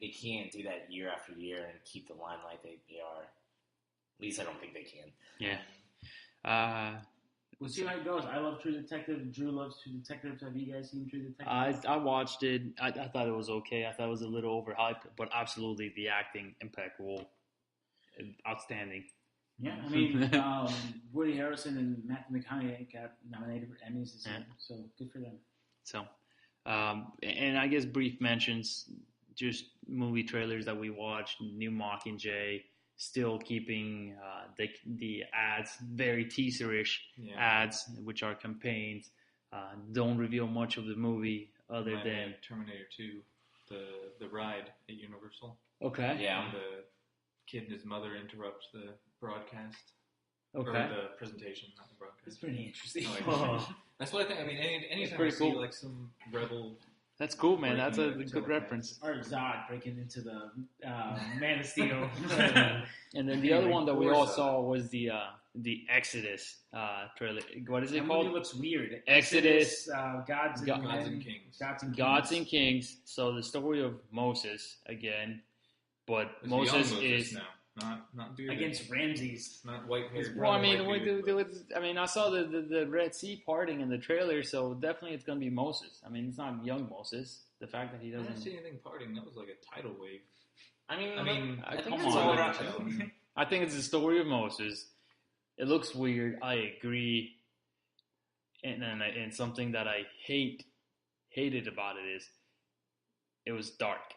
they can't do that year after year and keep the limelight they are. At least I don't think they can. Yeah. We'll see how it goes. I love True Detective. Drew loves True Detective. Have you guys seen True Detective? I watched it. I thought it was okay. I thought it was a little overhyped, but absolutely the acting impeccable, outstanding. Yeah, Woody Harrelson and Matthew McConaughey got nominated for Emmys this year, so good for them. So, and I guess brief mentions, just movie trailers that we watched. New Mockingjay. Still keeping the ads very teaserish ads, which are campaigns. Don't reveal much of the movie other than Terminator 2, the ride at Universal. Okay. Yeah. And the kid and his mother interrupt the broadcast. Okay. Or the presentation, not the broadcast. It's pretty interesting. That's what I think. Anytime I see cool. some rebel. That's cool, man. That's a good reference. Or Zod breaking into the Man of Steel. And then the other one that we all saw was the Exodus trailer. What is it called? It looks weird. Exodus. Gods and Kings. Gods and Kings. So the story of Moses again, but Moses is now. Not dude against Ramses. Not white hair. Well, I saw the Red Sea parting in the trailer, so definitely it's going to be Moses. It's not young Moses. The fact that he doesn't. I didn't see anything parting. That was like a tidal wave. I think come it's on. all around. I think it's the story of Moses. It looks weird. I agree. And something that I hated about it is it was dark.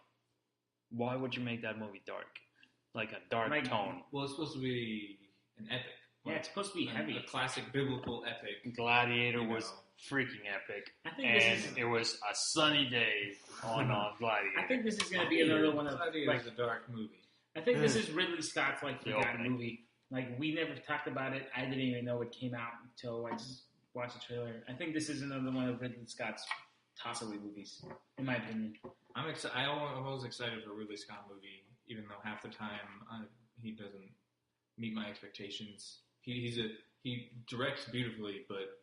Why would you make that movie dark? Like a dark tone. Well, it's supposed to be an epic. It's supposed to be heavy. A classic biblical epic. Gladiator was freaking epic. It was a sunny day on Gladiator. I think this is going to be another one of Gladiator's a dark movie. I think this is Ridley Scott's forgotten movie. We never talked about it. I didn't even know it came out until I just watched the trailer. I think this is another one of Ridley Scott's toss-away movies, in my opinion. I'm always excited for a Ridley Scott movie, even though half the time he doesn't meet my expectations. He directs beautifully, but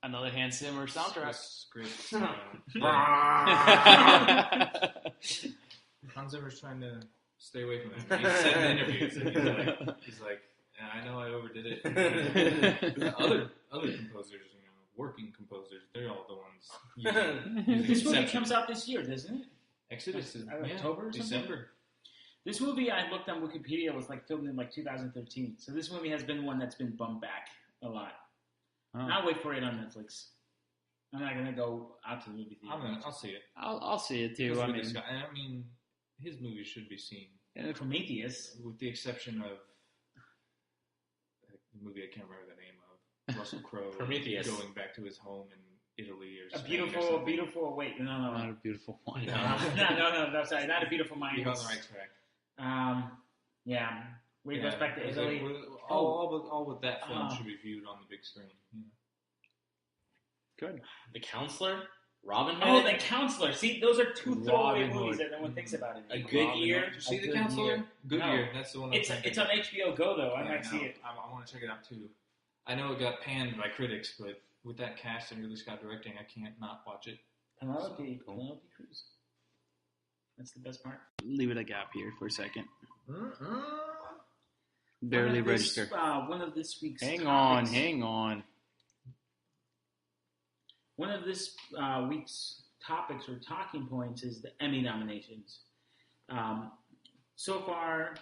another Hans Zimmer soundtrack. Script. Hans Zimmer's trying to stay away from that. He said in interviews, he's like, I know I overdid it. other composers, working composers, they're all the ones using This movie comes out this year, doesn't it? Exodus is October or December. Something? This movie, I looked on Wikipedia, was filmed in 2013. So this movie has been one that's been bumped back a lot. Oh. I'll wait for it on Netflix. I'm not gonna go out to the movie theater. I'll see it. I'll see it too. I mean, his movies should be seen. Prometheus, with the exception of the movie I can't remember the name of, Russell Crowe. Prometheus, going back to his home in Italy or Spain beautiful. Wait, no, not a beautiful one. No, sorry, not a beautiful mind. You're on the right track. Yeah. Where he goes back to Italy. All but that film should be viewed on the big screen. Yeah. Good. The Counselor, Robin Hood. Oh, The Counselor. See, those are two throwaway movies that no one thinks about it. A Good Year. Did you see The Counselor? Good Year. That's the one. It's on HBO Go though. I might see it. I want to check it out too. I know it got panned by critics, but with that cast and Ridley Scott directing, I can't not watch it. Penelope Cruz. That's the best part. Leave it a gap here for a second. Barely register. One of this week's Hang topics, on. One of this week's topics or talking points is the Emmy nominations. So far,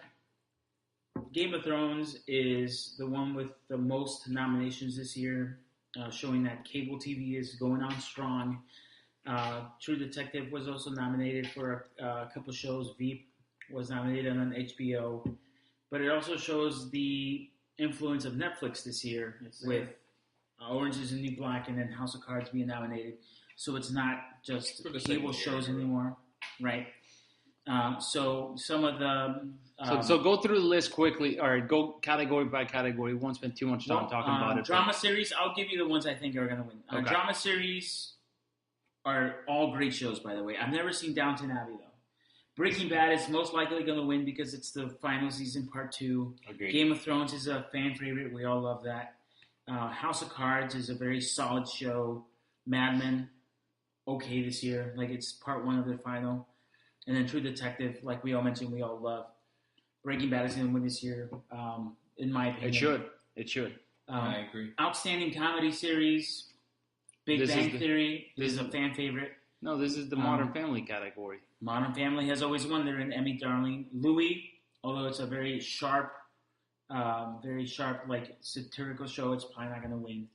Game of Thrones is the one with the most nominations this year, showing that cable TV is going on strong. True Detective was also nominated for a couple shows. Veep was nominated on HBO. But it also shows the influence of Netflix this year with Orange is the New Black and then House of Cards being nominated. So it's not just cable shows anymore, right? So some of the... So go through the list quickly, or go category by category. We won't spend too much time talking about it. Drama series, I'll give you the ones I think are going to win. Okay. Drama series are all great shows, by the way. I've never seen Downton Abbey, though. Breaking Bad is most likely going to win because it's the final season, part 2. Agreed. Game of Thrones is a fan favorite. We all love that. House of Cards is a very solid show. Mad Men, okay this year. It's part 1 of their final. And then True Detective, like we all mentioned, we all love. Breaking Bad is going to win this year, in my opinion. It should. I agree. Outstanding comedy series, Big Bang Theory. This is a fan favorite. No, this is the Modern Family category. Modern Family has always won. They're an Emmy darling. Louis, although it's a very sharp, satirical show, it's probably not going to win.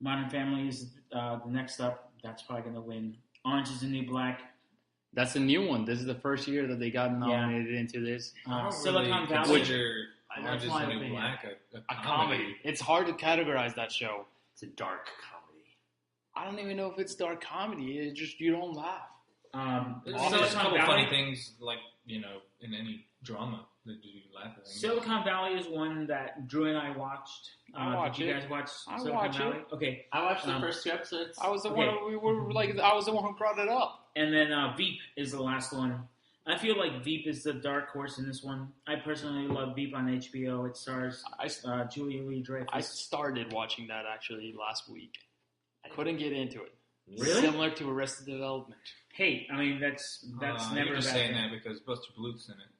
Modern Family is the next up. That's probably going to win. Orange is the New Black. That's the new one. This is the first year that they got nominated into this. Silicon Valley. Orange is the New Black a comedy. It's hard to categorize that show. It's a dark comedy. I don't even know if it's dark comedy. It's just you don't laugh. There's a couple funny things, in any drama that you laugh at. Silicon Valley is one that Drew and I watched. Did you guys watch Silicon Valley? Okay. I watched the first 2 episodes. I was the one who brought it up. And then Veep is the last one. I feel like Veep is the dark horse in this one. I personally love Veep on HBO. It stars Julia Louis-Dreyfus. I started watching that actually last week. I couldn't get into it. Really? Similar to Arrested Development. Hey, I mean that's never you're just a bad saying thing. that because Buster Bluth's in it.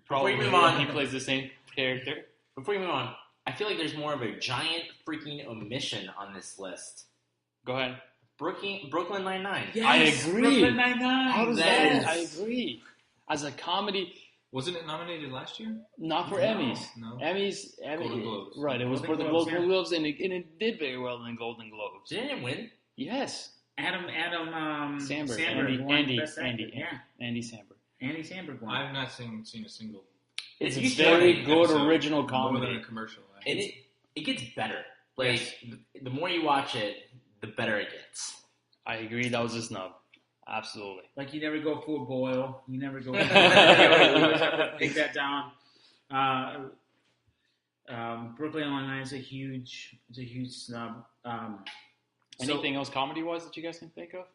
Probably Before you move on, he plays the same character. Before you move on, I feel like there's more of a giant freaking omission on this list. Go ahead. Brooklyn Nine-Nine. Yes, I agree. Brooklyn Nine-Nine. How does that? I agree. As a comedy, Wasn't it nominated last year? not for Emmys. No. Emmys, Golden Globes. Right, it was for the Golden Golden Globes, and it did very well in the Golden Globes. Didn't it win? Yes. Adam Sandberg. won Andy Best Actor. Andy Samberg. Andy Samberg won. I've not seen a single. It's a It's very good episode, original more comedy. than a commercial. And it gets better. The more you watch it, the better it gets. I agree. That was a snub. Absolutely. Like you never go full boil. You never go. You always have to take that down. Brooklyn Nine-Nine is a huge snub. Anything else comedy-wise that you guys can think of?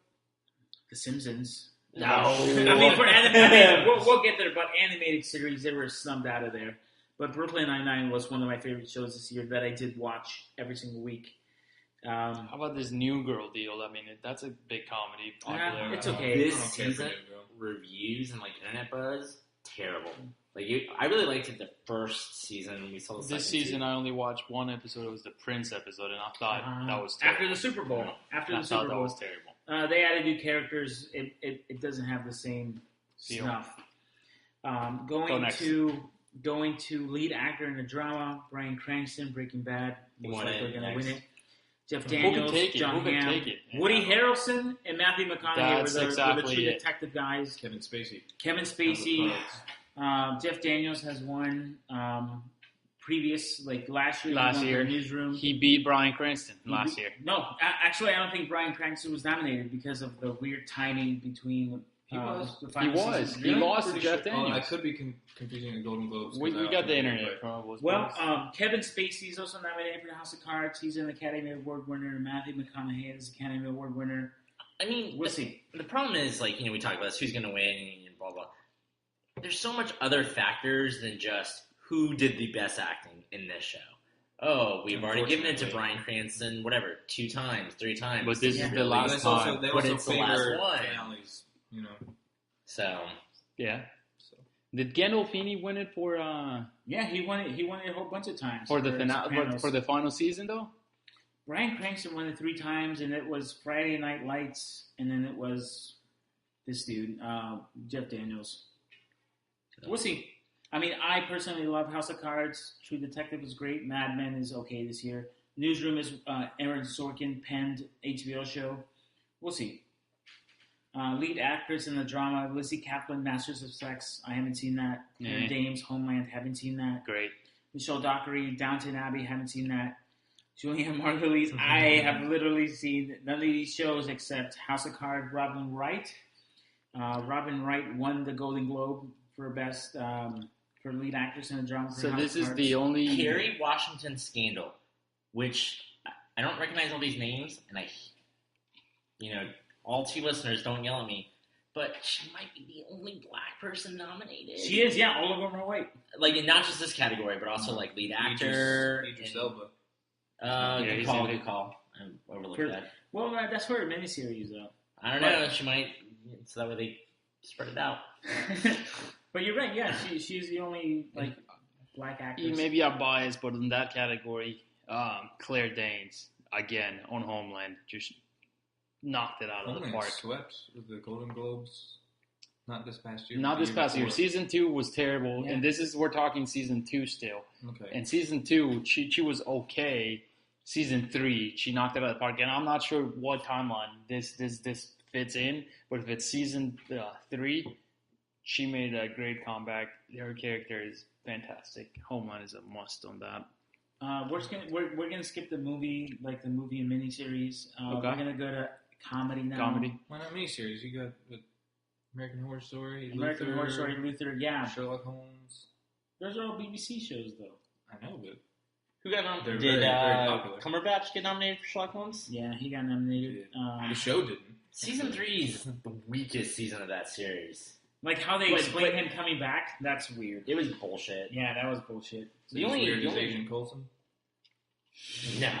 The Simpsons. No. I mean, for animated, we'll get there, but animated series, they were snubbed out of there. But Brooklyn Nine-Nine was one of my favorite shows this year that I did watch every single week. How about this New Girl deal? I mean, that's a big comedy. Popular. It's okay. This season, reviews and internet buzz terrible. Like I really liked it the first season. We saw the this season. I only watched one episode. It was the Prince episode, and I thought that was terrible. After the Super Bowl. I thought that was terrible. They added new characters. It doesn't have the same snuff. Going to lead actor in the drama, Bryan Cranston, Breaking Bad. Looks like they're going to win it. Jeff Daniels, John Hamm, Woody Harrelson, and Matthew McConaughey were the two detective guys. Kevin Spacey. Jeff Daniels has won last year. Newsroom. He beat Bryan Cranston last year. No, actually, I don't think Bryan Cranston was nominated because of the weird timing between. He was. He lost to Jeff Daniels. I could be confusing the Golden Globes. We got the internet. Kevin Spacey is also nominated for the House of Cards. He's an Academy Award winner. Matthew McConaughey is Academy Award winner. I mean, we'll see. The problem is, we talk about this, who's going to win and blah, blah. There's so much other factors than just who did the best acting in this show. Oh, we've already given it to Bryan Cranston, 2 times, 3 times. But this is the last time. They also favor finales. So yeah. Did Gandolfini win it for? Yeah, he won it. He won it a whole bunch of times for the finale. For the final season, though. Bryan Cranston won it 3 times, and it was Friday Night Lights, and then it was this dude, Jeff Daniels. We'll see. I mean, I personally love House of Cards. True Detective is great. Mad Men is okay this year. Newsroom is Aaron Sorkin penned HBO show. We'll see. Lead actress in the drama, Lizzie Kaplan, Masters of Sex. I haven't seen that. Claire Danes, Homeland. Haven't seen that. Great. Michelle Dockery, Downton Abbey. Haven't seen that. Julianne Margulies. I have literally seen none of these shows except House of Cards. Robin Wright. Robin Wright won the Golden Globe for best for lead actress in a drama. So this is the only Kerry Washington scandal, which I don't recognize all these names, and all 2 listeners don't yell at me, but she might be the only black person nominated. She is, yeah. All of them are white. Not just this category, but also lead actor. Idris Elba. Good call. I overlooked that. Well, that's for a miniseries, though. I don't know. She might, so that way they spread it out. But you're right. Yeah, she's the only black actress. Maybe I'm biased, but in that category, Claire Danes again on Homeland just knocked it out of the park. Swept with the Golden Globes. Not this past year. Not this past year. Season 2 was terrible, and we're talking season 2 still. Okay. And season 2, she was okay. Season 3, she knocked it out of the park, and I'm not sure what timeline this fits in, but if it's season 3, she made a great comeback. Her character is fantastic. Homeland is a must on that. We're gonna skip the movie, the movie and miniseries. Okay. We're gonna go to comedy now. Comedy. Why not miniseries? You got American Horror Story, Luther, yeah. Sherlock Holmes. Those are all BBC shows, though. I know, but who got nominated? Did very popular. Cumberbatch get nominated for Sherlock Holmes? Yeah, he got nominated. The show didn't. Season 3 is the weakest season of that series. How they explain him coming back, that's weird. It was bullshit. Yeah, that was bullshit. The only Agent Coulson? No.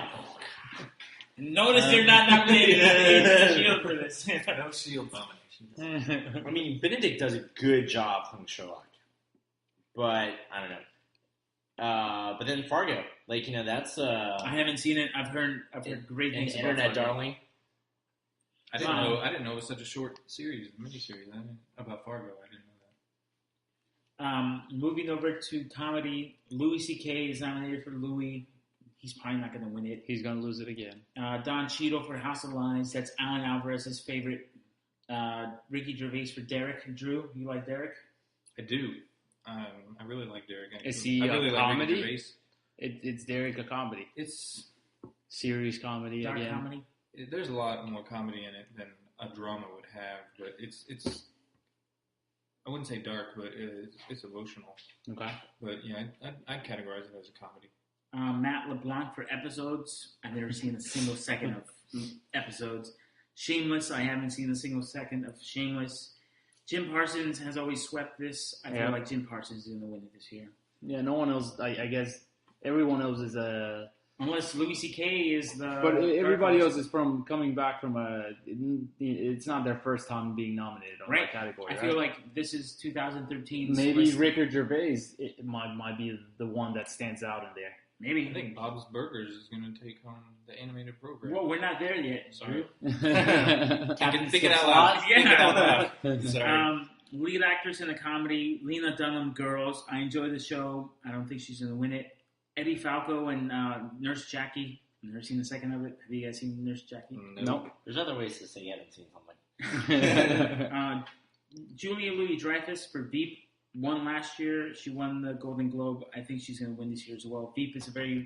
Notice they're not nominated for Shield for this. No Shield nominations. I mean, Benedict does a good job playing Sherlock, but I don't know. But then Fargo, that's. I haven't seen it. I've heard great things about Internet Fargo. Darling. I didn't know it was such a short series, miniseries. About Fargo. I didn't know that. Moving over to comedy, Louis C.K. is nominated for Louis. He's probably not going to win it. He's going to lose it again. Don Cheadle for House of Lies. That's Alan Alvarez's favorite. Ricky Gervais for Derek. Drew, you like Derek? I do. I really like Derek. Is he really comedy? Like It's Derek a comedy. It's serious comedy dark again. Comedy. There's a lot more comedy in it than a drama would have, but it's. I wouldn't say dark, but it's emotional. Okay. But yeah, I'd categorize it as a comedy. Matt LeBlanc for Episodes. I've never seen a single second of Episodes. Shameless. I haven't seen a single second of Shameless. Jim Parsons has always swept this. I feel like Jim Parsons is going to win it this year. Yeah, no one else. I guess everyone else is Unless Louis C.K. is the... But everybody else is coming back from it's not their first time being nominated on that category, I feel like this is 2013. Maybe Ricky Gervais might be the one that stands out in there. Maybe. I think Bob's Burgers is going to take on the animated program. Well, we're not there yet. Sorry. Thinking out loud. Yeah. Sorry. Lead actress in a comedy, Lena Dunham, Girls. I enjoy the show. I don't think she's going to win it. Eddie Falco and Nurse Jackie. I've never seen the second of it. Have you guys seen Nurse Jackie? Nope. There's other ways to say you haven't seen something. Julia Louis-Dreyfus for Veep won last year. She won the Golden Globe. I think she's going to win this year as well. Veep is a very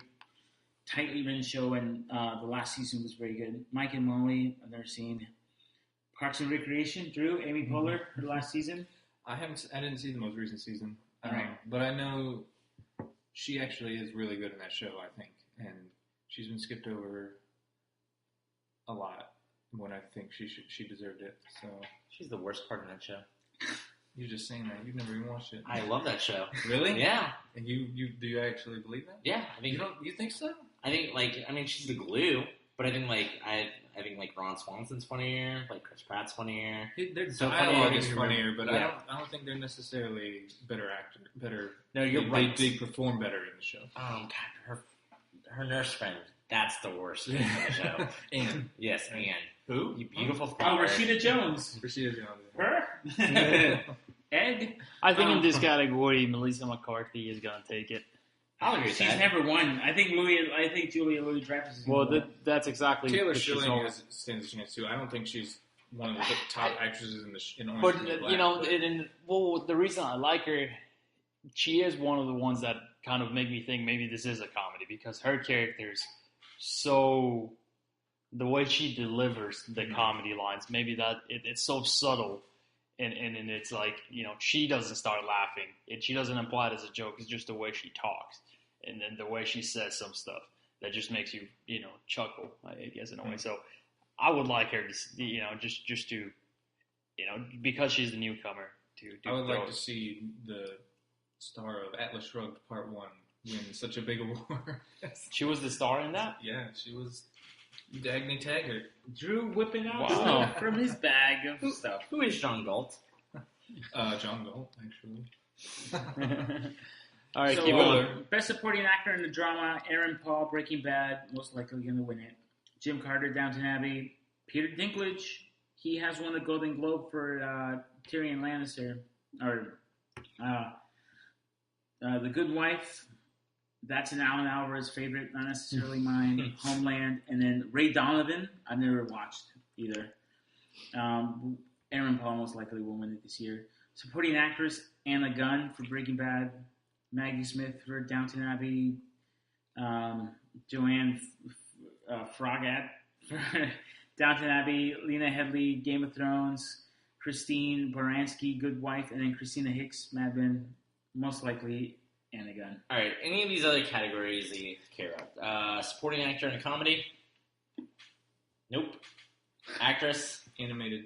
tightly written show, and the last season was very good. Mike and Molly, I've never seen. Parks and Recreation, Drew, Amy Poehler, her last season. I didn't see the most recent season. All right. But I know she actually is really good in that show, I think. And she's been skipped over a lot when I think she deserved it. So She's the worst part of that show. You're just saying that. You've never even watched it. I love that show. Really? Yeah. And do you actually believe that? Yeah. I think You think so? I think she's the glue, but I think I think Ron Swanson's funnier, Chris Pratt's funnier. Their So dialogue funny, is funnier, but yeah. I don't think they're necessarily better. No, you're right. They perform better in the show. Oh God, her nurse friend. That's the worst in the show. Anne. Yes, Anne. Who? You beautiful Oh, flower. Rashida Jones. Rashida Jones. Her? Egg? I think in this category, Melissa McCarthy is going to take it. I'll agree with She's that. never won. I think Julia Louis-Dreyfus is Well, gonna win. that's exactly Taylor what she's Schilling all- stands a chance too. I don't think she's one of the top actresses in Orange But is the New Black. the reason I like her, she is one of the ones that kind of make me think maybe this is a comedy because her character's so the way she delivers the comedy lines, maybe that it's so subtle, and it's like she doesn't start laughing, and she doesn't imply it as a joke. It's just the way she talks, and then the way she says some stuff that just makes you chuckle, I guess in a way. So I would like her to just to because she's the newcomer to I would like to see the star of Atlas Shrugged Part 1 win such a big award. She was the star in that? Yeah, she was Dagny Taggart. Drew whipping out Wow. stuff from his bag of stuff. Who is John Galt? John Galt, actually. All right, So, keep on. Best Supporting Actor in the Drama, Aaron Paul, Breaking Bad, most likely going to win it. Jim Carter, Downton Abbey. Peter Dinklage, he has won the Golden Globe for Tyrion Lannister. Or The Good Wife. That's an Alan Alvarez favorite, not necessarily mine. Homeland. And then Ray Donovan, I've never watched either. Aaron Paul most likely will win it this year. Supporting Actress, Anna Gunn for Breaking Bad. Maggie Smith for Downton Abbey, Joanne Froggatt for Downton Abbey, Lena Headey, Game of Thrones, Christine Baranski, Good Wife, and then Christina Hicks, Mad Men, most likely Anna Gunn. All right, any of these other categories that you care about? Supporting actor in a comedy? Nope. Actress? Animated.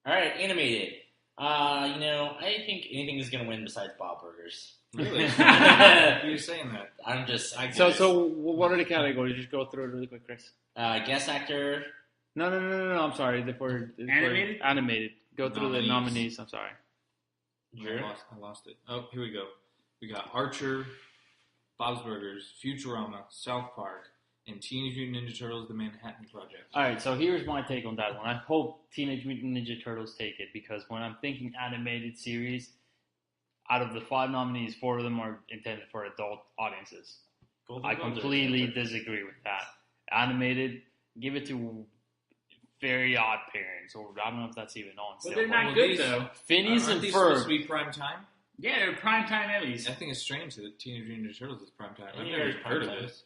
All right, animated. I think anything is going to win besides Bob Burgers. Really? You're saying that? I'm just. So what are the categories? Just go through it really quick, Chris. Guest actor. No. I'm sorry. Animated? Animated. Go through the nominees. I'm sorry. Sure. I lost it. Oh, here we go. We got Archer, Bob's Burgers, Futurama, South Park, and Teenage Mutant Ninja Turtles: The Manhattan Project. All right. So here's my take on that one. I hope Teenage Mutant Ninja Turtles take it because when I'm thinking animated series, out of the 5 nominees, 4 of them are intended for adult audiences. I completely disagree with that. Animated, give it to Very Odd Parents, or I don't know if that's even on. But they're not good, though. Phineas and these Ferb. supposed to be prime time? Yeah, they're primetime Emmys. I think it's strange that Teenage Mutant Ninja Turtles is prime time. I've Yeah, never it's heard of primetime. this.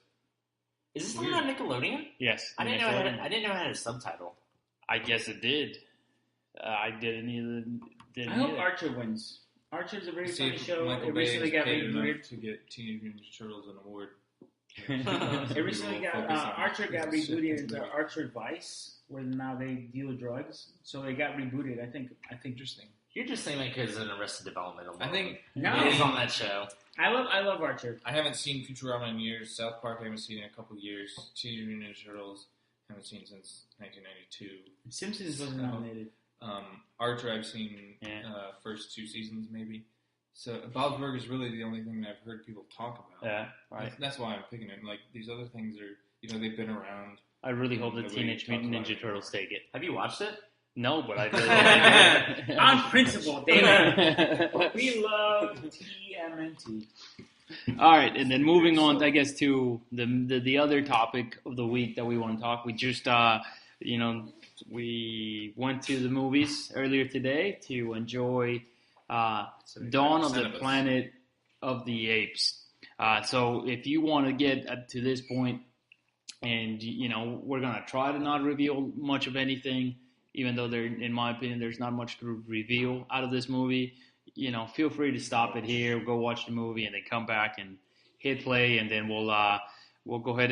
Is this still on Nickelodeon? Yes. I didn't know it had a subtitle. I guess it did. I didn't either. I hope Archer wins. Archer's a very See funny if show. Michael It Bay recently is got paid enough rebooted. to get Teenage Mutant Ninja Turtles an award. It recently got Archer got this shit. rebooted into Archer Vice, where now they deal drugs. So they got rebooted. I think Interesting. You're just saying that because an Arrested Development alone. I think it is on that show. I love Archer. I haven't seen Futurama in years. South Park I haven't seen in a couple years. Teenage Mutant Ninja Turtles I haven't seen since 1992. Simpsons wasn't nominated. Archer I've seen first 2 seasons maybe. So Bob's Burgers is really the only thing that I've heard people talk about. Yeah, right. That's why I'm picking it. Like these other things are, they've been around. I really hope the Teenage Mutant Ninja Turtles take it. Have you watched it? No, but I really like it. On principle, David. We love TMNT. All right, and then moving on, I guess, to the other topic of the week that we want to talk. We just, we went to the movies earlier today to enjoy Dawn of the Planet of the Apes. So if you want to get to this point, and, we're going to try to not reveal much of anything, even though in my opinion, there's not much to reveal out of this movie. Feel free to stop it here, go watch the movie, and then come back and hit play, and then we'll go ahead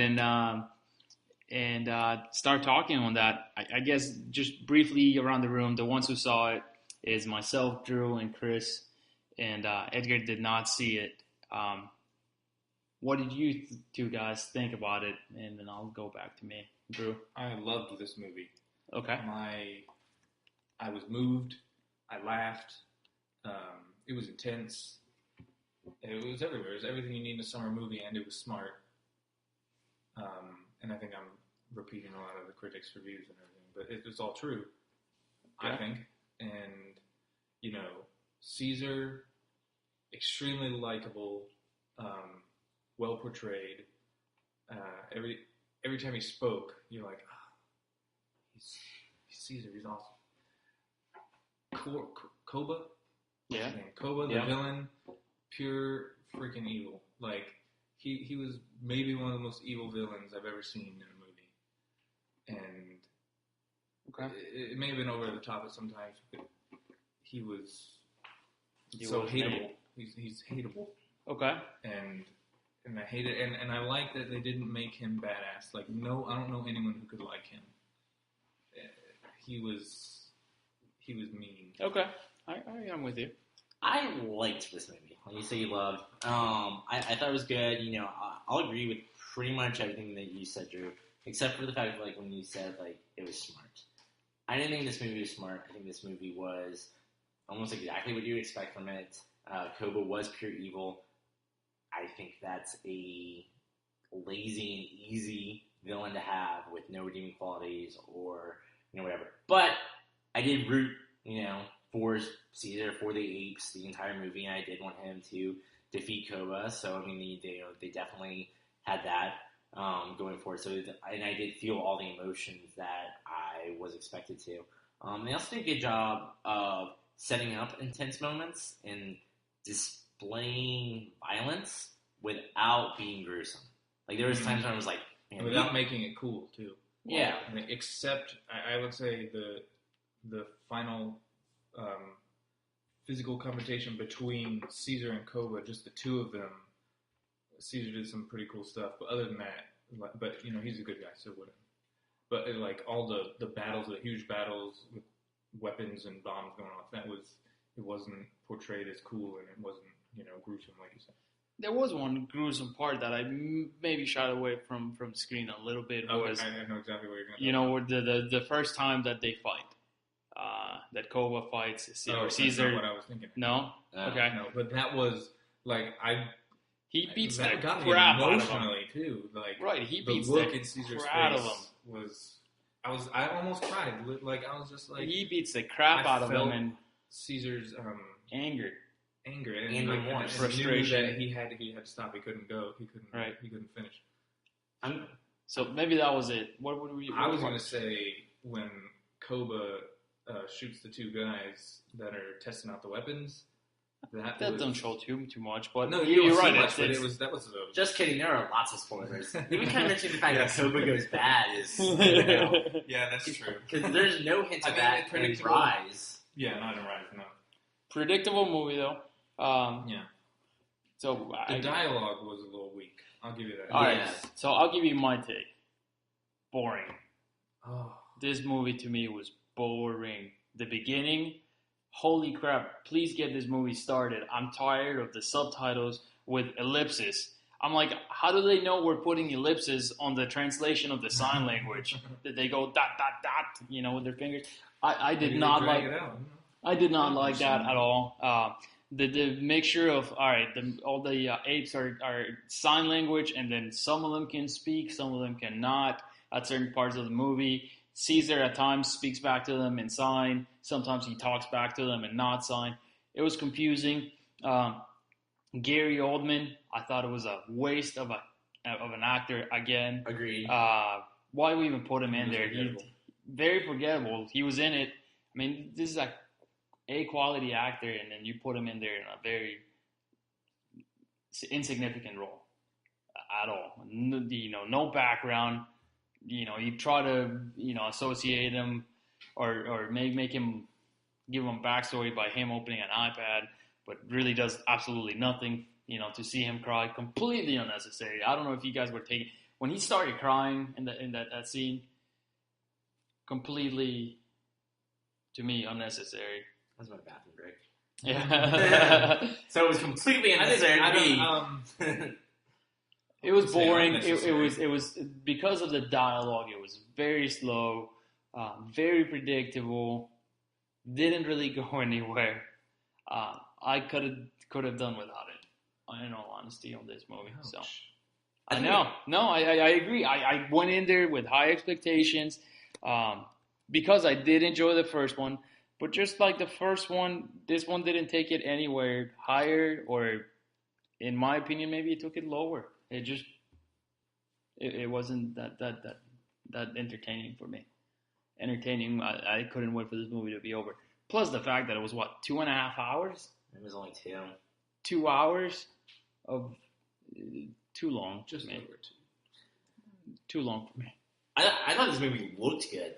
and start talking on that. I guess just briefly around the room, the ones who saw it is myself, Drew, and Chris, and Edgar did not see it. What did you two guys think about it? And then I'll go back to me. Drew? I loved this movie. Okay. I was moved. I laughed. It was intense. It was everywhere. It was everything you need in a summer movie, and it was smart. And I think I'm repeating a lot of the critics' reviews and everything, but it's all true, I think. And, Caesar, extremely likable, well portrayed. Every time he spoke, you're like, he's Caesar, he's awesome. Koba? Yeah. Koba, the villain, pure freaking evil. Like, he was maybe one of the most evil villains I've ever seen in a movie. And it may have been over the top at sometimes, but he was so hateable. He's hateable. Okay. And I hate it. And I like that they didn't make him badass. Like, no, I don't know anyone who could like him. He was mean. Okay. I'm with you. I liked this movie. When you say you loved, I thought it was good. I'll agree with pretty much everything that you said, Drew, except for the fact that, when you said, it was smart. I didn't think this movie was smart. I think this movie was almost exactly what you would expect from it. Koba was pure evil. I think that's a lazy and easy villain to have with no redeeming qualities or, whatever. But I did root, for Caesar, for the apes, the entire movie, and I did want him to defeat Koba. So, they definitely had that going forward. So, and I did feel all the emotions that I was expected to. They also did a good job of setting up intense moments and displaying violence without being gruesome. There was times when I was like... without making it cool, too. Yeah. Except, I would say, the final physical confrontation between Caesar and Koba, just the two of them, Caesar did some pretty cool stuff. But other than that, but, he's a good guy, so whatever. But, all the battles, the huge battles with weapons and bombs going off, it wasn't portrayed as cool, and it wasn't, gruesome, like you said. There was one gruesome part that I maybe shied away from screen a little bit. I know was exactly what you're going to where the first time that they fight, that Koba fights Caesar. That's not what I was thinking. No? Okay. No, but that was, he beats the crap out of him. Emotionally, too. Right, he beats the look in Caesar's crap face out of him. was... I almost cried. I was just like... He beats the crap out of him and... Caesar's... anger and remorse, frustration. Knew that he had to stop. He couldn't go. He couldn't finish. So maybe that was it. What would we? I was going to say when Koba shoots the two guys that are testing out the weapons. That don't show too much, but no, you're right. Much, but that was just kidding. There are lots of spoilers. Even kind of mentioning the fact that Koba goes bad is. Yeah, that's true. Because there's no hint of that in Rise. Yeah, not in Rise. No. Predictable movie though. Yeah. So the dialogue was a little weak. I'll give you that. All right. So I'll give you my take. Boring. Oh. This movie to me was boring. The beginning, holy crap, please get this movie started. I'm tired of the subtitles with ellipses. I'm like, how do they know we're putting ellipses on the translation of the sign language? That they go dot, dot, dot, with their fingers? I did not like I did not like that at all. The mixture of, all right, all the apes are sign language, and then some of them can speak, some of them cannot at certain parts of the movie. Caesar at times speaks back to them in sign. Sometimes he talks back to them in not sign. It was confusing. Gary Oldman, I thought it was a waste of an actor again. Agreed. Why we even put him in there? He's very forgettable. He was in it. I mean, this is a quality actor, and then you put him in there in a very insignificant role at all. No background. You try to associate him or make him give him backstory by him opening an iPad, but really does absolutely nothing. To see him cry, completely unnecessary. I don't know if you guys were taking when he started crying in that scene. Completely, to me, unnecessary. That's my bathroom break. Yeah. So it was completely unnecessary to me. It was boring. It was because of the dialogue. It was very slow, very predictable. Didn't really go anywhere. I could have done without it. In all honesty, on this movie. Ouch. So I know. No, I agree. I went in there with high expectations because I did enjoy the first one. But just like the first one, this one didn't take it anywhere higher, or in my opinion, maybe it took it lower. It wasn't that entertaining for me. Entertaining, I couldn't wait for this movie to be over. Plus the fact that it was 2.5 hours? It was only 2. 2 hours of too long. Just over 2. Too long for me. I thought this movie looked good.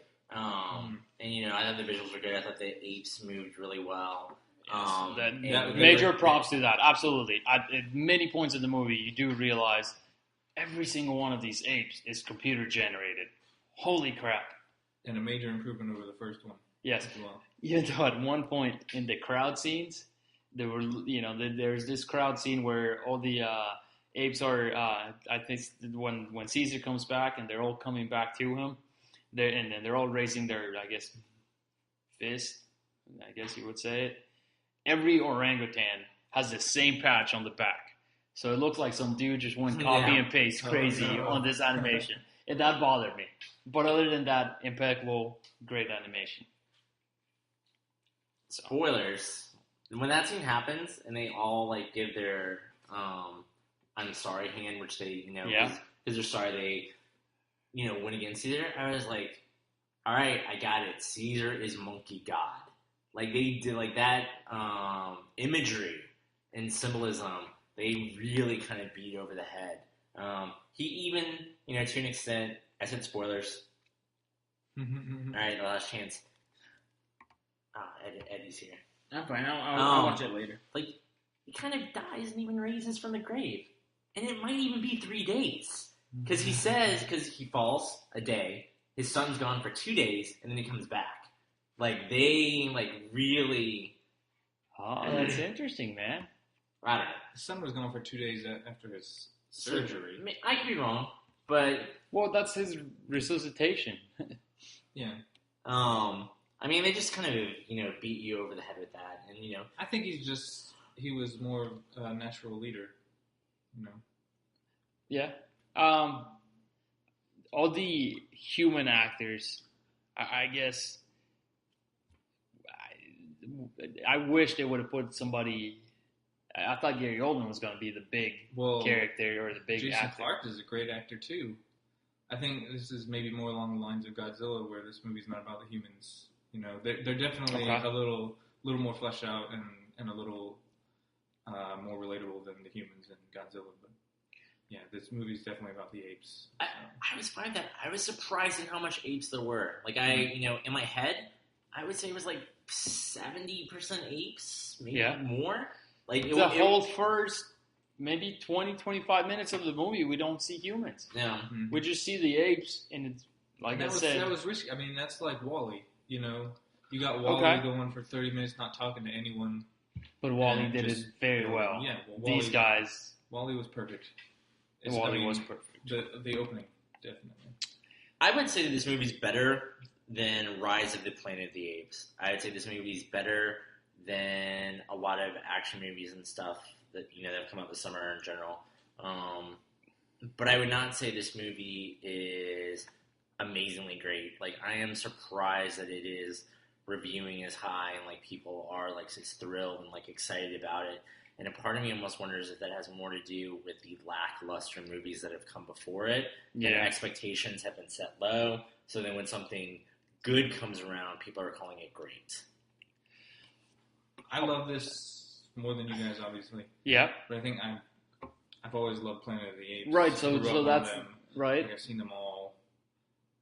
And I thought the visuals were good. I thought the apes moved really well. Major props to that. Absolutely. At many points in the movie, you do realize every single one of these apes is computer generated. Holy crap! And a major improvement over the first one. Yes. As well. You know, at one point in the crowd scenes, there were there's this crowd scene where all the apes are. I think when Caesar comes back and they're all coming back to him. And then they're all raising their, fist, I guess you would say it. Every orangutan has the same patch on the back. So it looks like some dude just went copy and paste crazy on this animation. And that bothered me. But other than that, impeccable, great animation. Spoilers. When that scene happens and they all, give their I'm sorry hand, which they, because they're sorry they... win against Caesar, I was like, all right, I got it. Caesar is monkey god. They did, that imagery and symbolism, they really kind of beat over the head. He even, to an extent, I said spoilers. All right, the last chance. Eddie's here. I'm fine. I'll watch it later. He kind of dies and even raises from the grave. And it might even be 3 days. Because he says, because he falls a day, his son's gone for 2 days, and then he comes back. They, really... Oh, that's interesting, man. I don't know. His son was gone for 2 days after his surgery. I could be wrong, but... Well, that's his resuscitation. Yeah. They just kind of, beat you over the head with that, and, I think he was more of a natural leader, Yeah. All the human actors, I guess, I wish they would have put somebody. I thought Gary Oldman was going to be the big character or the big Jason actor. Clarke is a great actor too. I think this is maybe more along the lines of Godzilla, where this movie's not about the humans. They're definitely a little more fleshed out and a little more relatable than the humans in Godzilla, but. Yeah, this movie's definitely about the apes. I was fine with that. I was surprised at how much apes there were. In my head, I would say it was 70% apes, maybe more. The whole first maybe 20, 25 minutes of the movie, we don't see humans. Yeah. We just see the apes, and it's that was risky. That's like WALL-E, You got Wally going for 30 minutes, not talking to anyone. But Wally did it very well. Yeah, these guys. Wally was perfect. Wally was perfect. The opening, definitely. I would say that this movie's better than Rise of the Planet of the Apes. I would say this movie's better than a lot of action movies and stuff that that have come out this summer in general. But I would not say this movie is amazingly great. Like, I am surprised that it is reviewing as high and like people are like just thrilled and like excited about it. And a part of me almost wonders if that has more to do with the lackluster movies that have come before it. Yeah. Their expectations have been set low, so then when something good comes around, people are calling it great. I love this more than you guys, obviously. Yeah. But I think I've always loved Planet of the Apes. Right. So that's right. Like, I've seen them all.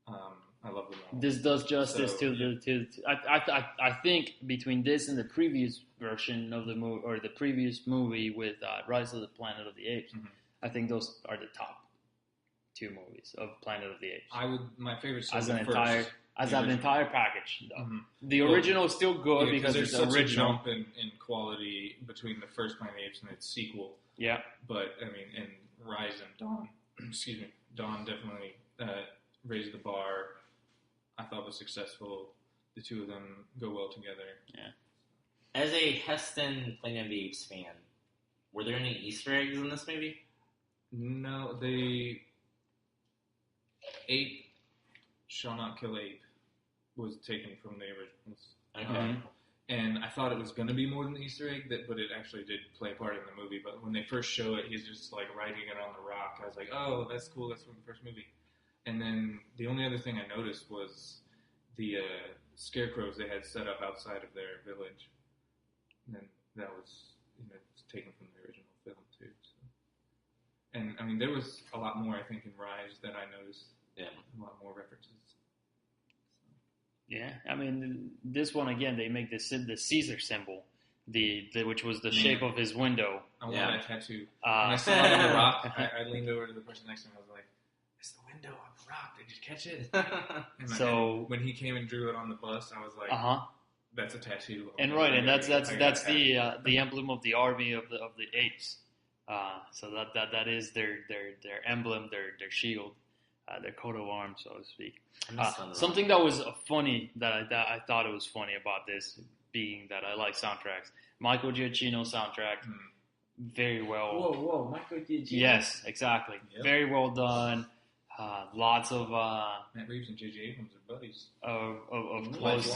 I love them all. This does justice to. I think between this and the previous version of the movie, or the previous movie with Rise of the Planet of the Apes, I think those are the top 2 movies of Planet of the Apes. My favorite as an entire package, though. Mm-hmm. The original is still good because it's such original. A jump in quality between the first Planet of the Apes and its sequel. Yeah, but I mean, and Rise and Dawn, Dawn definitely raised the bar. I thought was successful. The two of them go well together. Yeah. As a Heston Planet of the Apes fan, were there any Easter eggs in this movie? No, Ape Shall Not Kill Ape was taken from the originals. Okay. And I thought it was going to be more than the Easter egg, but it actually did play a part in the movie. But when they first show it, he's just like riding it on the rock. I was like, oh, that's cool. That's from the first movie. And then the only other thing I noticed was the scarecrows they had set up outside of their village. And then that was taken from the original film too. So. And I mean, there was a lot more I think in Rise that I noticed. Yeah, a lot more references. Yeah, I mean, this one again, they make the Caesar symbol, which was the shape of his window. I want that tattoo. When I saw it on the rock, I leaned over to the person next to me. I was like, "It's the window on the rock. Did you catch it?" And when he came and drew it on the bus, I was like, "That's a tattoo." And that's the emblem of the army of the Apes. So that is their emblem, their shield. Their coat of arms, so to speak. Something that was funny that I thought it was funny about this, being that I like soundtracks. Michael Giacchino soundtrack, very well. Whoa, Michael Giacchino. Yes, exactly. Yep. Very well done. Lots of Matt Reeves and J.J. Abrams are buddies. Of close,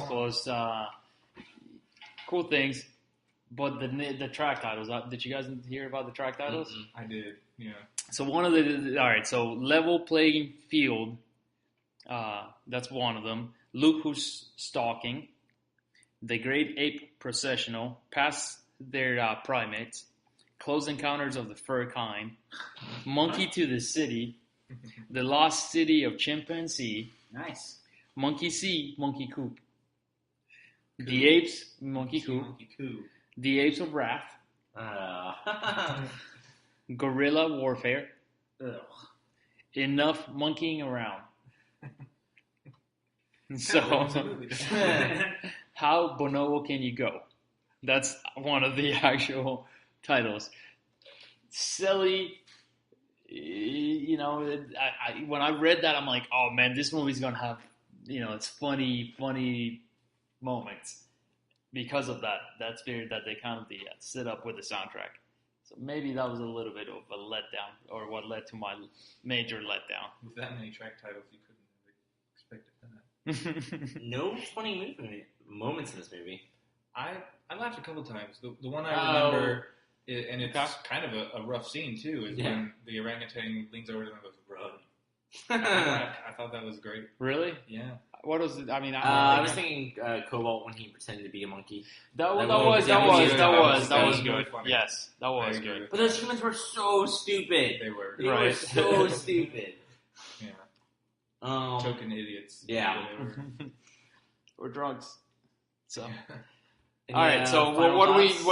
cool things. But the track titles. Did you guys hear about the track titles? I did. Yeah. So so Level Playing Field, that's one of them. Look Who's Stalking, The Great Ape Processional, Past Their Primates, Close Encounters of the Fur Kind, Monkey to the City, The Lost City of Chimpanzee, nice, Monkey See, Monkey Coop, The Apes, Monkey Coop, The Apes of Wrath, Guerrilla Warfare. Ugh. Enough monkeying around. So, how bonobo can you go? That's one of the actual titles. Silly, when I read that, I'm like, oh man, this movie's gonna have, it's funny moments because of that spirit that they kind of set up with the soundtrack. So maybe that was a little bit of a letdown, or what led to my major letdown. With that many track titles, you couldn't have expected that. No funny moments in this movie. I laughed a couple times. The one I remember, and it's kind of a rough scene too, is when the orangutan leans over to them and goes, "Run." I thought that was great. Really? Yeah. What was it? I mean, I was thinking Cobalt when he pretended to be a monkey. That was good. Yes, that was good. But those humans were so stupid. They were. They were so stupid. Yeah. Token idiots. Yeah. Or drugs. So. All right. So what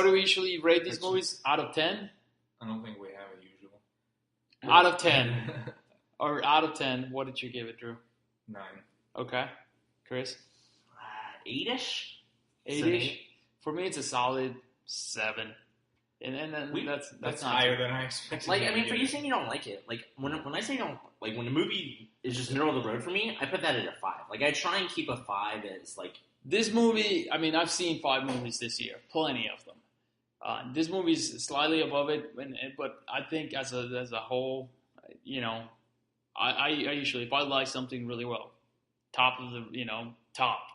do we usually rate these movies out of 10? I don't think we have a usual. Out of 10. Or out of 10, what did you give it, Drew? 9. Okay. Chris? 8-ish. 8-ish. For me, it's a solid 7. And then that's higher than I expected. Like, I mean, for you saying you don't like it, like when I say don't like when a movie is just middle of the road for me, I put that at a 5. Like, I try and keep a 5 as like this movie. I mean, I've seen 5 movies this year, plenty of them. This movie's slightly above it, but I think as a whole, you know, I usually, if I like something really well, top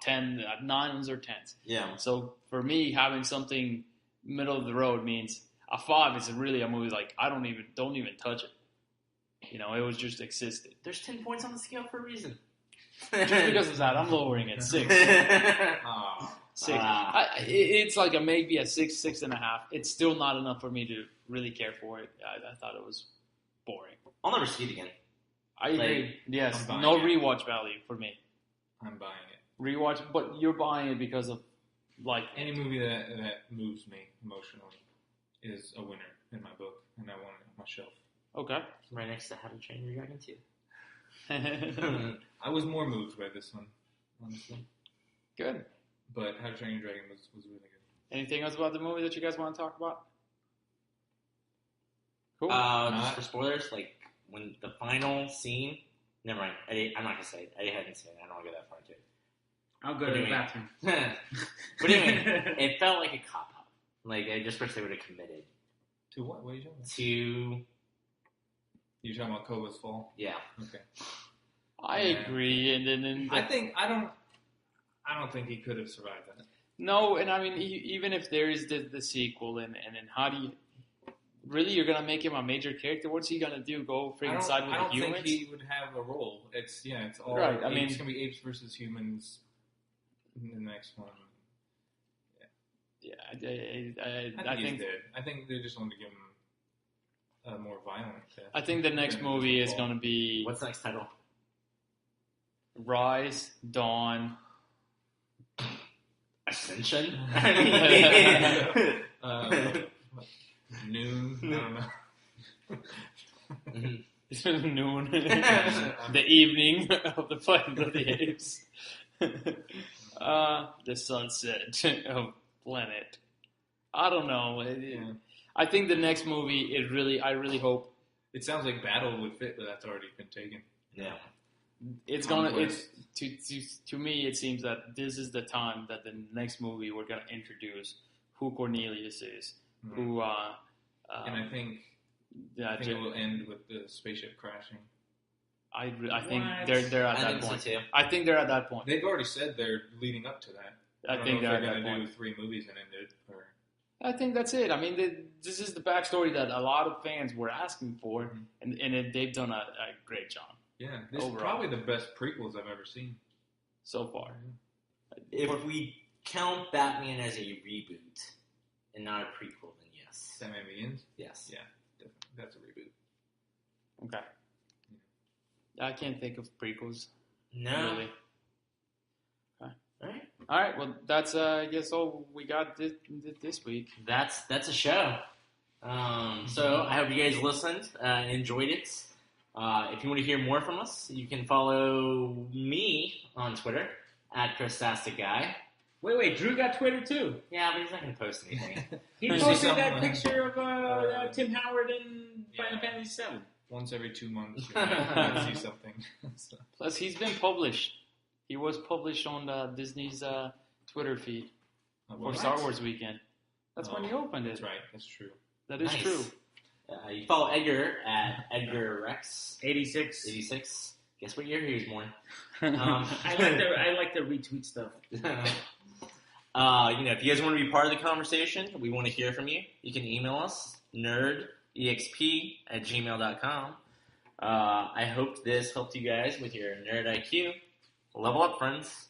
10, 9s or 10s. Yeah. So for me, having something middle of the road means a 5 is really a movie like I don't even touch it. You know, it was just existed. There's 10 points on the scale for a reason. Just because of that, I'm lowering it 6. 6. It's like maybe a 6, 6.5. It's still not enough for me to really care for it. I thought it was boring. I'll never see it again. I agree. Yes, no rewatch value for me. I'm buying it. Rewatch, but you're buying it because of like any movie that moves me emotionally is a winner in my book, and I want it on my shelf. Okay, right next to How to Train Your Dragon 2. I was more moved by this one, honestly. Good. But How to Train Your Dragon was really good. Anything else about the movie that you guys want to talk about? Cool. Just for spoilers, like when the final scene. Never mind. I'm not gonna say it. I hadn't seen it. I don't want to go that far into it. I'll go to the bathroom. But anyway, it felt like a cop out. Like I just wish they would have committed. To what? What are you talking about? To. You're talking about Kova's fall? Yeah. Okay. I agree, and then I don't think he could have survived that. No, and I mean even if there is the sequel, and how do you really you're gonna make him a major character? What's he gonna do? Go freaking side with the humans? I don't think he would have a role. It's all right. I mean, mean, it's gonna be apes versus humans in the next one. Yeah, I think he's dead. I think they just want to give him a more violent death. I think the next movie is going to be... What's the next title? Rise, Dawn... Ascension? Noon? I don't know. Noon. The evening of the Planet of the Apes. The sunset of planet. I don't know. I think the next movie I really hope. It sounds like Battle would fit, but that's already been taken. Yeah. To me, it seems that this is the time that the next movie we're going to introduce who Cornelius is, who. And I think it will end with the spaceship crashing. I think they're at that point. So I think they're at that point. They've already said they're leading up to that. I think they're going to do 3 movies and end it. I think that's it. I mean, this is the backstory that a lot of fans were asking for, and they've done a great job. Yeah, this is probably the best prequels I've ever seen so far. If we count Batman as a reboot and not a prequel, then yes. Batman Begins? Yes. Yeah, definitely. That's a reboot. Okay. Yeah. I can't think of prequels. No. Really. Okay. All right. Well, that's I guess all we got this week. That's a show. So I hope you guys listened and enjoyed it. If you want to hear more from us, you can follow me on Twitter at ChrisTasticGuy. Wait, Drew got Twitter too. Yeah, but he's not going to post anything. He posted that picture of Tim Howard in Final Fantasy VII. Once every 2 months, you might see something. Plus, he's been published. He was published on Disney's Twitter feed for Star Wars weekend. That's when he opened it. That's right. That's true. That is true. You follow Edgar at EdgarRex 86. Guess what year he was born? I like to retweet stuff. If you guys want to be part of the conversation, we want to hear from you. You can email us, nerdexp@gmail.com. I hope this helped you guys with your nerd IQ. Level up, friends.